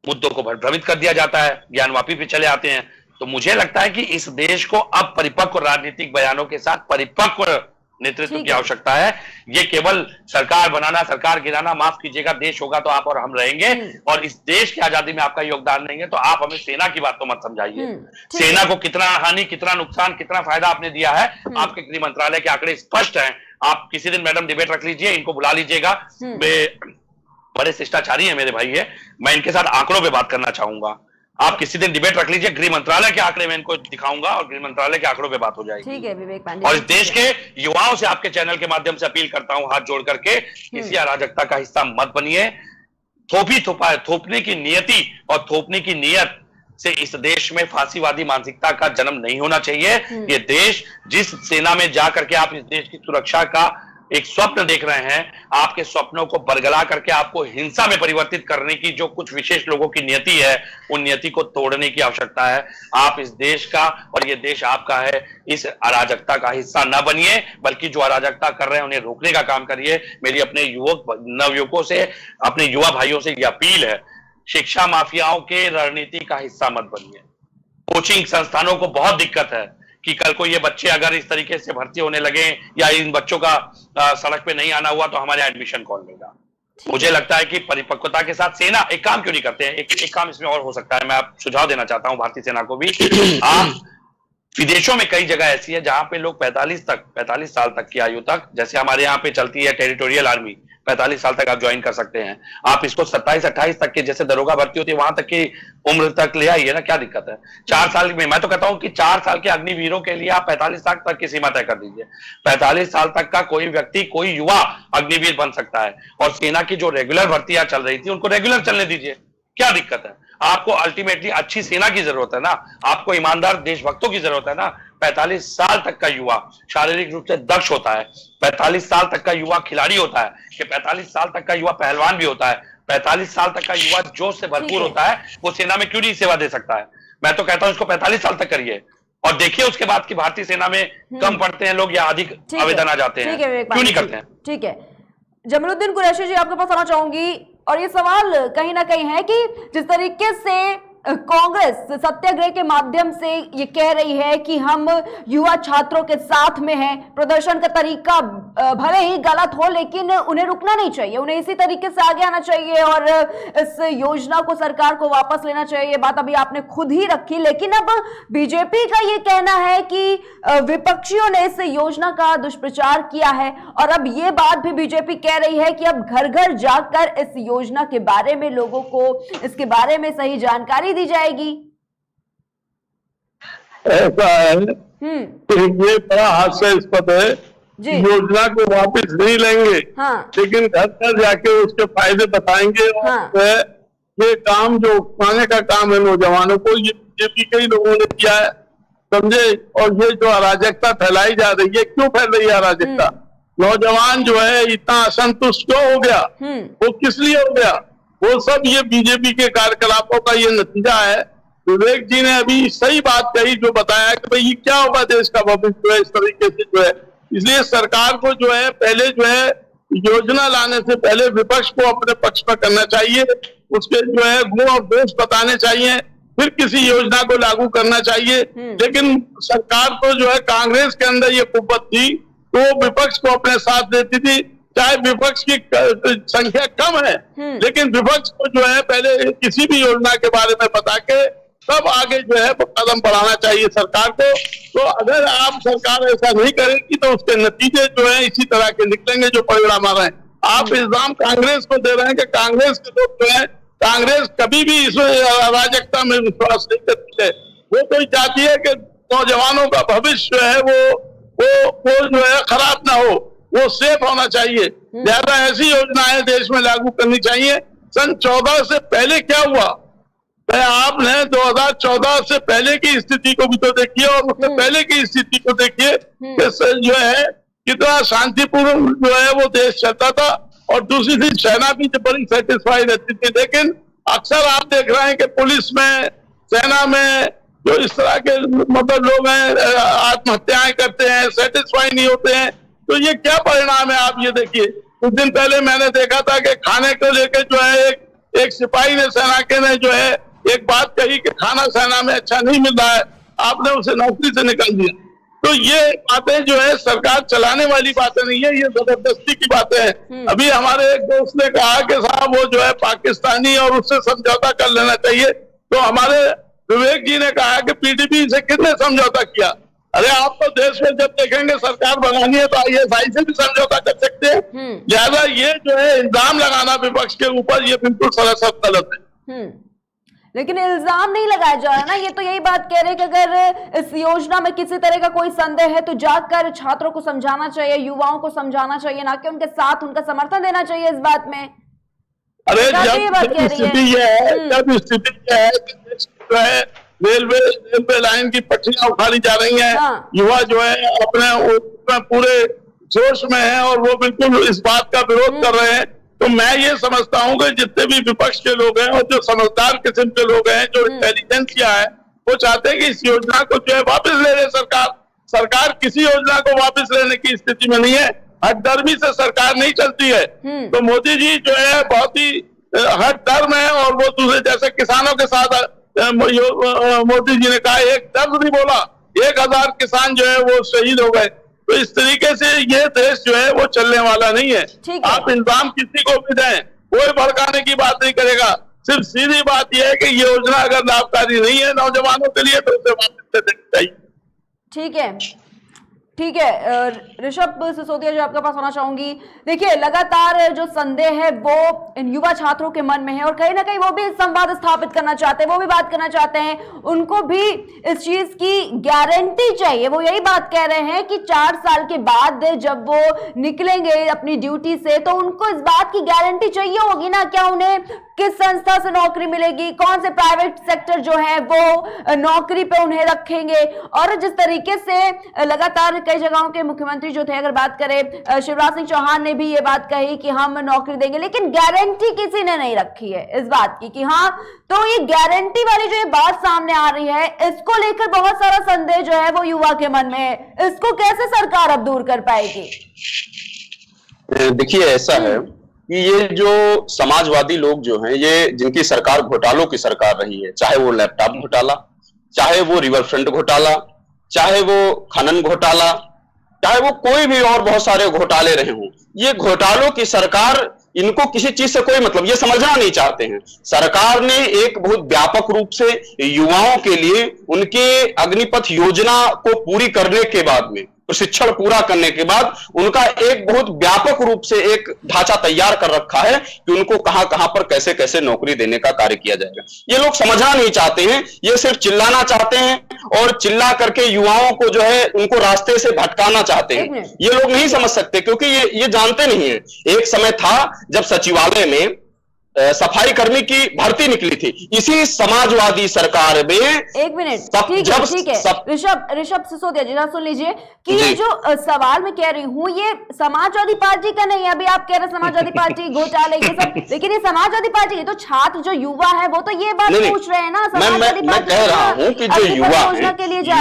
मुद्दों को भ्रमित कर दिया जाता है, ज्ञानवापी पे चले आते हैं। तो मुझे लगता है कि इस देश को अब परिपक्व राजनीतिक बयानों के साथ परिपक्व नेतृत्व की आवश्यकता है। ये केवल सरकार बनाना, सरकार गिराना, माफ कीजिएगा, देश होगा तो आप और हम रहेंगे, और इस देश की आजादी में आपका योगदान नहीं है तो आप हमें सेना की बात तो मत समझाइए। सेना को कितना हानि, कितना नुकसान, कितना फायदा आपने दिया है, आपके गृह मंत्रालय के आंकड़े स्पष्ट हैं। आप किसी दिन मैडम डिबेट रख लीजिए, इनको बुला लीजिएगा, बड़े शिष्टाचारी है मेरे भाई है, मैं इनके साथ आंकड़ों पे बात करना चाहूंगा। आप किसी दिन डिबेट रख लीजिए, गृह मंत्रालय के आंकड़े में इनको दिखाऊंगा और गृह मंत्रालय के आंकड़ों पे बात हो जाएगी। ठीक है विवेक पांडे। और इस देश के युवाओं से आपके चैनल के माध्यम से अपील करता हूं, हाथ जोड़ करके, किसी अराजकता का हिस्सा मत बनिए। थोपने की नियति और थोपने की नियत से इस देश में फांसीवादी मानसिकता का जन्म नहीं होना चाहिए। ये देश, जिस सेना में जाकर के आप इस देश की सुरक्षा का एक स्वप्न देख रहे हैं, आपके स्वप्नों को बरगला करके आपको हिंसा में परिवर्तित करने की जो कुछ विशेष लोगों की नियति है, उन नियति को तोड़ने की आवश्यकता है। आप इस देश का, और ये देश आपका है, इस अराजकता का हिस्सा न बनिए, बल्कि जो अराजकता कर रहे हैं उन्हें रोकने का काम करिए। मेरी अपने नवयुवकों से, अपने युवा भाइयों से ये अपील है, शिक्षा माफियाओं के रणनीति का हिस्सा मत बनिए। कोचिंग संस्थानों को बहुत दिक्कत है कि कल को ये बच्चे अगर इस तरीके से भर्ती होने लगे या इन बच्चों का सड़क पे नहीं आना हुआ तो हमारे एडमिशन कौन लेगा। मुझे लगता है कि परिपक्वता के साथ सेना एक काम क्यों नहीं करते हैं, एक काम इसमें और हो सकता है, मैं आप सुझाव देना चाहता हूं भारतीय सेना को भी। आप विदेशों में कई जगह ऐसी है जहां पे लोग 45 साल तक की आयु तक, जैसे हमारे यहाँ पे चलती है टेरिटोरियल आर्मी, 45 साल तक आप ज्वाइन कर सकते हैं। आप इसको 27-28 तक के, जैसे दरोगा भर्ती होती है वहां तक की उम्र तक ले आइए ना, क्या दिक्कत है। 4 साल में, मैं तो कहता हूं कि 4 साल के अग्निवीरों के लिए आप 45 साल तक की सीमा तय कर दीजिए। 45 साल तक का कोई व्यक्ति, कोई युवा अग्निवीर बन सकता है, और सेना की जो रेगुलर भर्तियां चल रही थी उनको रेगुलर चलने दीजिए, क्या दिक्कत है। आपको अल्टीमेटली अच्छी सेना की जरूरत है ना, आपको ईमानदार देशभक्तों की जरूरत है ना। 45 साल तक का युवा शारीरिक रूप से दक्ष होता है, 45 साल तक का युवा खिलाड़ी होता है, कि 45 साल तक का युवा पहलवान भी होता है, 45 साल तक का युवा जोश से भरपूर होता है, वो सेना में क्यों नहीं सेवा दे सकता है। मैं तो कहता हूं इसको 45 साल तक करिए, और देखिए उसके बाद की भारतीय सेना में कम पढ़ते हैं लोग या अधिक आवेदन आ जाते हैं, क्यों नहीं करते हैं। ठीक है, जमीलुद्दीन कुरैशी जी आपके पास आना चाहूंगी, और ये सवाल कहीं ना कहीं है कि जिस तरीके से कांग्रेस सत्याग्रह के माध्यम से ये कह रही है कि हम युवा छात्रों के साथ में हैं, प्रदर्शन का तरीका भले ही गलत हो लेकिन उन्हें रुकना नहीं चाहिए, उन्हें इसी तरीके से आगे आना चाहिए और इस योजना को सरकार को वापस लेना चाहिए। ये बात अभी आपने खुद ही रखी, लेकिन अब बीजेपी का ये कहना है कि विपक्षियों ने इस योजना का दुष्प्रचार किया है, और अब ये बात भी बीजेपी कह रही है कि अब घर घर जाकर इस योजना के बारे में लोगों को इसके बारे में सही जानकारी दी जाएगी। ऐसा है कि ये बड़ा हास्यास्पद है, योजना को वापस नहीं लेंगे, लेकिन घर घर जाके उसके फायदे बताएंगे, और ये काम जो उठाने का काम है नौजवानों को, ये बीजेपी कई लोगों ने किया है, समझे। और ये जो अराजकता फैलाई जा रही है, क्यों फैल रही है अराजकता, नौजवान जो है इतना असंतुष्ट क्यों हो गया, वो किस लिए हो गया, वो सब ये बीजेपी के कार्यकलापों का ये नतीजा है। विवेक जी ने अभी सही बात कही, जो बताया कि भाई ये क्या होगा देश का भविष्य इस तरीके से जो है। इसलिए सरकार को जो है पहले जो है योजना लाने से पहले विपक्ष को अपने पक्ष पर करना चाहिए, उसके जो है गुण और दोष बताने चाहिए, फिर किसी योजना को लागू करना चाहिए। लेकिन सरकार को जो है कांग्रेस के अंदर ये कुव्वत थी तो विपक्ष को अपने साथ देती थी, चाहे विपक्ष की संख्या कम है, लेकिन विपक्ष को जो है पहले किसी भी योजना के बारे में बता के तब आगे जो है कदम बढ़ाना चाहिए सरकार को। तो अगर आप सरकार ऐसा नहीं करेगी तो उसके नतीजे जो है इसी तरह के निकलेंगे जो परिणाम आ रहे हैं। आप इल्जाम कांग्रेस को दे रहे हैं कि कांग्रेस के लोग जो है, कांग्रेस कभी भी इस अराजकता में विश्वास नहीं करती है। वो तो चाहती है कि नौजवानों का भविष्य जो है वो जो है खराब ना हो, वो सेफ होना चाहिए। ज्यादा ऐसी योजनाएं देश में लागू करनी चाहिए। सन 14 से पहले क्या हुआ, आपने 2014 से पहले की स्थिति को भी तो देखिए और उससे पहले की स्थिति को देखिए कि जो है कितना शांतिपूर्ण जो है वो देश चलता था, और दूसरी चीज सेना भी बड़ी सेटिस्फाई रहती थी। लेकिन अक्सर आप देख रहे हैं कि पुलिस में, सेना में जो इस तरह के मतलब लोग हैं आत्महत्याएं करते हैं, सेटिस्फाई नहीं होते हैं। तो ये क्या परिणाम है आप ये देखिए। कुछ दिन पहले मैंने देखा था कि खाने को लेकर जो है एक सिपाही ने, सेना के ने जो है एक बात कही कि खाना सेना में अच्छा नहीं मिल रहा है, आपने उसे नौकरी से निकाल दिया। तो ये बातें जो है सरकार चलाने वाली बातें नहीं है, ये जबरदस्ती की बातें हैं। अभी हमारे एक दोस्त ने कहा कि साहब वो जो है पाकिस्तानी और उससे समझौता कर लेना चाहिए, तो हमारे विवेक जी ने कहा कि पीडीपी से किसने समझौता किया। अरे आप तो देश में जब देखेंगे सरकार बनानी है तो आईएसआई से भी समझौता कर सकते हैं। लिहाजा ये जो है इल्जाम लगाना विपक्ष के ऊपर, ये बिल्कुल सरासर गलत है। लेकिन इल्जाम नहीं लगाया जा रहा ना, ये तो यही बात कह रहे हैं कि अगर इस योजना में किसी तरह का कोई संदेह है तो जाकर छात्रों को समझाना चाहिए, युवाओं को समझाना चाहिए, ना कि उनके साथ उनका समर्थन देना चाहिए इस बात में। अरे जब स्थिति यह है, जब स्थिति यह है कि जो है रेलवे लाइन की पटरियां उखाड़ी जा रही हैं, युवा जो है अपने पूरे जोश में है और वो बिल्कुल इस बात का विरोध कर रहे हैं। तो मैं ये समझता हूं कि जितने भी विपक्ष के लोग हैं और जो समझदार किस्म के लोग हैं, जो इंटेलिजेंसिया है, वो चाहते हैं कि इस योजना को जो है वापस ले ले सरकार। सरकार किसी योजना को वापस लेने की स्थिति में नहीं है, हठधर्मी से सरकार नहीं चलती है। तो मोदी जी जो है बहुत ही हठधर्म है और वो दूसरे जैसे किसानों के साथ मोदी जी ने कहा, एक दर्द नहीं बोला, 1000 किसान जो है वो शहीद हो गए। तो इस तरीके से ये देश जो है वो चलने वाला नहीं है। आप इल्जाम किसी को भी दें, कोई भड़काने की बात नहीं करेगा। सिर्फ सीधी बात यह है कि ये योजना अगर लाभकारी नहीं है नौजवानों के लिए तो उसे वापस से देनी चाहिए। ठीक है, ठीक है। ऋषभ सिसोदिया जी, आपके पास होना चाहूंगी। देखिए, लगातार जो संदेह है वो इन युवा छात्रों के मन में है और कहीं ना कहीं वो भी संवाद स्थापित करना चाहते हैं, वो भी बात करना चाहते हैं, उनको भी इस चीज की गारंटी चाहिए। वो यही बात कह रहे हैं कि 4 साल के बाद जब वो निकलेंगे अपनी ड्यूटी से तो उनको इस बात की गारंटी चाहिए होगी ना, क्या उन्हें किस संस्था से नौकरी मिलेगी, कौन से प्राइवेट सेक्टर जो है वो नौकरी पे उन्हें रखेंगे। और जिस तरीके से लगातार कई जगहों के मुख्यमंत्री जो थे, अगर बात करें शिवराज सिंह चौहान ने भी ये बात कही कि हम नौकरी देंगे, लेकिन गारंटी किसी ने नहीं रखी है इस बात की कि हाँ, तो ये गारंटी वाली जो ये बात सामने आ रही है, इसको लेकर बहुत सारा संदेह जो है वो युवा के मन में है। इसको कैसे सरकार अब दूर कर पाएगी? देखिए, ऐसा है कि ये जो समाजवादी लोग जो हैं, ये जिनकी सरकार घोटालों की सरकार रही है, चाहे वो लैपटॉप घोटाला, चाहे वो रिवर फ्रंट घोटाला, चाहे वो खनन घोटाला, चाहे वो कोई भी और बहुत सारे घोटाले रहे हों, ये घोटालों की सरकार, इनको किसी चीज से कोई मतलब, ये समझना नहीं चाहते हैं। सरकार ने एक बहुत व्यापक रूप से युवाओं के लिए उनके अग्निपथ योजना को पूरी करने के बाद में, प्रशिक्षण पूरा करने के बाद, उनका एक बहुत व्यापक रूप से एक ढांचा तैयार कर रखा है कि उनको कहां कहां पर कैसे कैसे नौकरी देने का कार्य किया जाएगा। ये लोग समझना नहीं चाहते हैं, ये सिर्फ चिल्लाना चाहते हैं और चिल्ला करके युवाओं को जो है उनको रास्ते से भटकाना चाहते हैं। ये लोग नहीं समझ सकते क्योंकि ये जानते नहीं है। एक समय था जब सचिवालय में सफाई कर्मी की भर्ती निकली थी, इसी समाजवादी सरकार में। एक मिनट, ठीक है ऋषभ सिसोदिया जी, सुन लीजिए कि ये जो सवाल मैं कह रही हूँ ये समाजवादी पार्टी का नहीं है। अभी आप कह रहे समाजवादी पार्टी घोटाले ये सब, लेकिन ये समाजवादी पार्टी, ये तो छात्र जो युवा है वो तो ये बात पूछ रहे हैं ना। समाजवादी मैं कह रहा हूँ कि जो युवा है,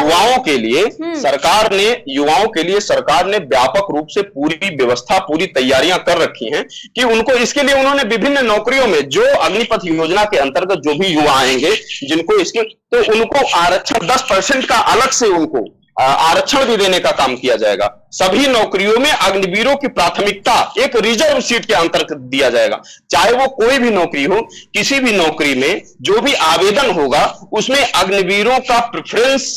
युवाओं के लिए सरकार ने व्यापक रूप से पूरी व्यवस्था, पूरी तैयारियां कर रखी हैं कि उनको, इसके लिए उन्होंने विभिन्न नौकरियों में, जो अग्निपथ योजना के अंतर्गत जो भी युवा आएंगे जिनको इसके, तो उनको आरक्षण 10% का अलग से उनको आरक्षण भी देने का काम किया जाएगा। सभी नौकरियों में अग्निवीरों की प्राथमिकता एक रिजर्व सीट के अंतर्गत दिया जाएगा। चाहे वो कोई भी नौकरी हो, किसी भी नौकरी में जो भी आवेदन होगा उसमें अग्निवीरों का प्रेफरेंस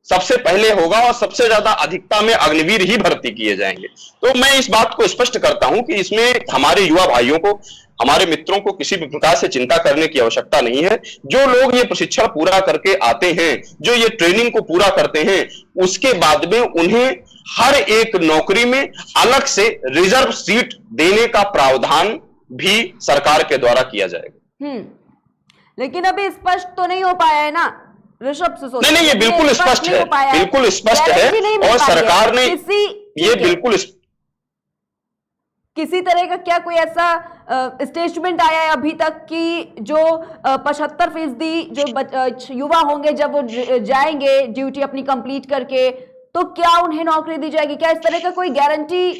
सबसे पहले होगा और सबसे ज्यादा अधिकता में अग्निवीर ही भर्ती किए जाएंगे। तो मैं इस बात को स्पष्ट करता हूं कि इसमें हमारे युवा भाइयों को, हमारे मित्रों को किसी भी प्रकार से चिंता करने की आवश्यकता नहीं है। जो लोग ये प्रशिक्षण पूरा करके आते हैं, जो ये ट्रेनिंग को पूरा करते हैं, उसके बाद में उन्हें हर एक नौकरी में अलग से रिजर्व सीट देने का प्रावधान भी सरकार के द्वारा किया जाएगा। लेकिन अभी स्पष्ट तो नहीं हो पाया है ना ऋषभ सिसोदिया? नहीं, ये बिल्कुल स्पष्ट है, बिल्कुल स्पष्ट है और सरकार ने ये बिल्कुल किसी तरह का क्या कोई ऐसा स्टेटमेंट आया है अभी तक कि जो 75% जो युवा होंगे जब वो जाएंगे ड्यूटी अपनी कंप्लीट करके, तो क्या उन्हें नौकरी दी जाएगी? क्या इस तरह का कोई गारंटी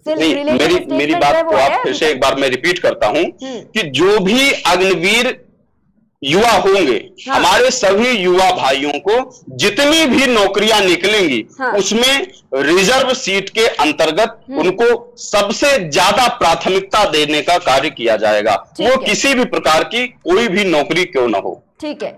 से रिलेटेड? मेरी बात को आप फिर से एक बार मैं रिपीट करता हूं कि जो भी अग्निवीर युवा होंगे, हाँ। हमारे सभी युवा भाइयों को जितनी भी नौकरियां निकलेंगी, हाँ। उसमें रिजर्व सीट के अंतर्गत उनको सबसे ज्यादा प्राथमिकता देने का कार्य किया जाएगा, ठीक वो है। किसी भी प्रकार की कोई भी नौकरी क्यों ना हो। ठीक है,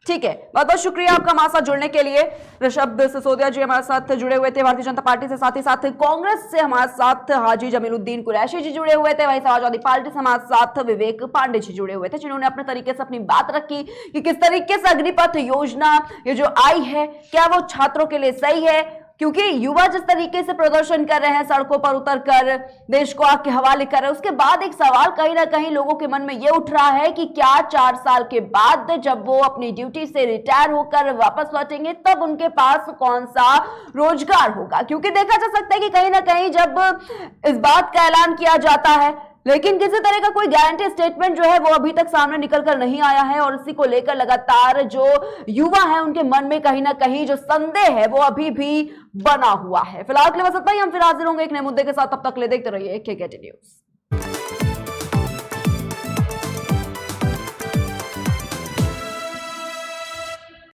ठीक है, बहुत बहुत शुक्रिया आपका हमारे साथ जुड़ने के लिए। ऋषभ सिसोदिया जी हमारे साथ जुड़े हुए थे भारतीय जनता पार्टी से, साथ ही साथ कांग्रेस से हमारे साथ हाजी जमीलुद्दीन कुरैशी जी जुड़े हुए थे, वहीं समाजवादी पार्टी से हमारे साथ विवेक पांडे जी जुड़े हुए थे, जिन्होंने अपने तरीके से अपनी बात रखी कि किस तरीके से अग्निपथ योजना ये जो आई है, क्या वो छात्रों के लिए सही है, क्योंकि युवा जिस तरीके से प्रदर्शन कर रहे हैं, सड़कों पर उतरकर देश को आग के हवाले कर रहे हैं, उसके बाद एक सवाल कहीं ना कहीं लोगों के मन में यह उठ रहा है कि क्या 4 साल के बाद जब वो अपनी ड्यूटी से रिटायर होकर वापस लौटेंगे तब उनके पास कौन सा रोजगार होगा। क्योंकि देखा जा सकता है कि कहीं ना कहीं जब इस बात का ऐलान किया जाता है, लेकिन किसी तरह का कोई गारंटी स्टेटमेंट जो है वो अभी तक सामने निकल कर नहीं आया है, और इसी को लेकर लगातार जो युवा है उनके मन में कहीं ना कहीं जो संदेह है वो अभी भी बना हुआ है। फिलहाल के लिए बस इतना ही, हम फिर हाजिर होंगे एक नए मुद्दे के साथ, तब तक ले देखते रहिए KKT न्यूज।